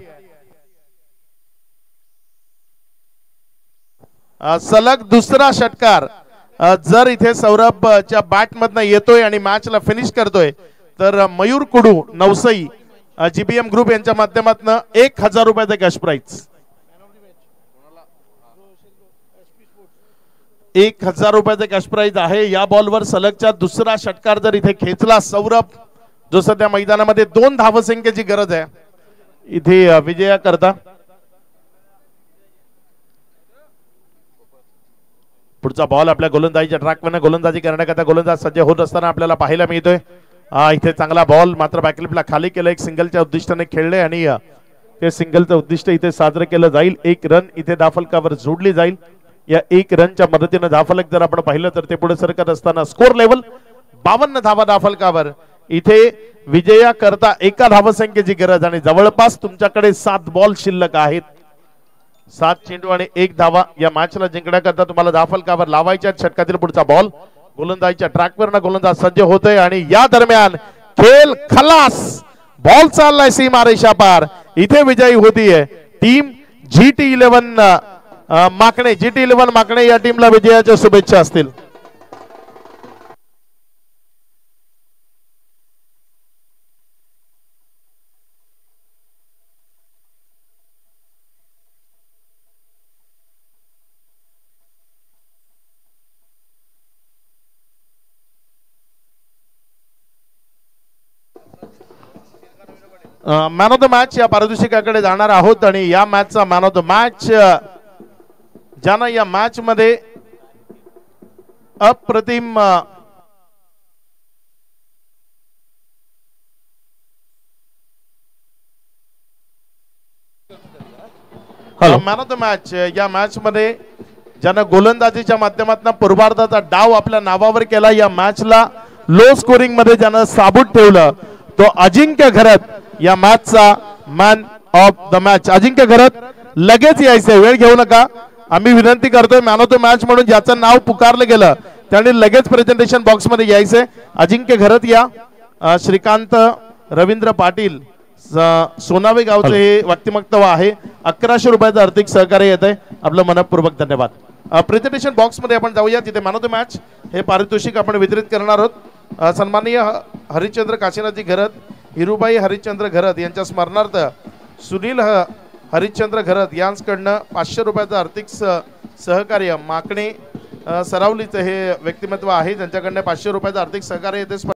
सलग दुसरा षटकार जर इथे सौरभच्या बॅटमधनं येतोय आणि मॅचला फिनिश करतोय तर मयूर कुडू नवसई जीबीएम ग्रुप यांच्या माध्यमातून 1,000 रुपयाचं कॅश प्राइज. 1,000 रुपयाचं कॅश प्राइज आहे. या बॉलवर सलगच्या दुसरा षटकार जर इथे खेचला सौरभ, जो सध्या मैदानामध्ये 2 धावसंख्येची गरज आहे इथे विजया करता. पुढचा बॉल आपल्या गोलंदाजीच्या ट्रॅकवर गोलंदाजी करण्याकरता गोलंदाज सज्ज होत असताना आपल्याला पाहायला मिळतोय. इथे चांगला बॉल मात्र बॅकलिपला खाली केलं. एक सिंगलच्या उद्दिष्टाने खेळले आणि ते सिंगलचं उद्दिष्ट इथे साजरं केलं जाईल. 1 रन इथे धाफलकावर जोडली जाईल. या 1 रनच्या मदतीने धाफलक जर आपण पाहिलं तर ते पुढे सरकत असताना स्कोर लेवल 52 धावा धाफलकावर. इथे विजया करता 1 धावसंख्येची गरज आणि जवळपास तुमच्याकडे 7 बॉल शिल्लक आहेत. 7 चेंडू आणि 1 धावा या मॅचला जिंकण्याकरता तुम्हाला धाफलकावर लावायच्या. षटकातील पुढचा बॉल गोलंदाजीच्या ट्रॅकवर गोलंदाज सज्ज होतोय आणि या दरम्यान खेळ खलास. बॉल चाललाय सीमारेषा पार. इथे विजयी होतीये टीम GT11 माकणे. GT11 माकणे या टीमला विजयाच्या शुभेच्छा असतील. मॅन ऑफ द मॅच या पारितोषिकाकडे जाणार आहोत आणि या मॅचचा मॅन ऑफ द मॅच ज्यानं या मॅच मध्ये अप्रतिम मॅन ऑफ द मॅच या मॅच मध्ये ज्यानं गोलंदाजीच्या माध्यमातून पूर्वार्धाचा डाव आपल्या नावावर केला, या मॅचला लो स्कोरिंग मध्ये ज्यानं साबूत ठेवलं, तो अजिंक्य घरत या मॅचचा मॅन ऑफ द मॅच. अजिंक्य घरत लगेच यायचंय, वेळ घेऊ नका. आम्ही विनंती करतोय मॅन ऑफ द मॅच म्हणून ज्याचं नाव पुकारलं गेलं त्याने लगेच प्रेझेंटेशन बॉक्स मध्ये यायचंय. अजिंक्य घरत या. श्रीकांत रवींद्र पाटील सोनावे गावचे हे व्यक्तिमत्व आहे. 1100 रुपयाचं आर्थिक सहकार्य येत आहे. आपलं मनपूर्वक धन्यवाद. प्रेझेंटेशन बॉक्स मध्ये आपण जाऊया. तिथे मॅन ऑफ द मॅच हे पारितोषिक आपण वितरित करणार आहोत. सन्माननीय हरिश्चंद्र काशीनाथजी घरत, हिरुबाई हरिश्चंद्र घरत यांच्या स्मरणार्थ सुनील हरिश्चंद्र घरत यांच्याकडनं 500 रुपयाचं आर्थिक सहकार्य माकणे सरावलीचं हे व्यक्तिमत्व आहे. त्यांच्याकडनं 500 रुपयाचं आर्थिक सहकार्य येते.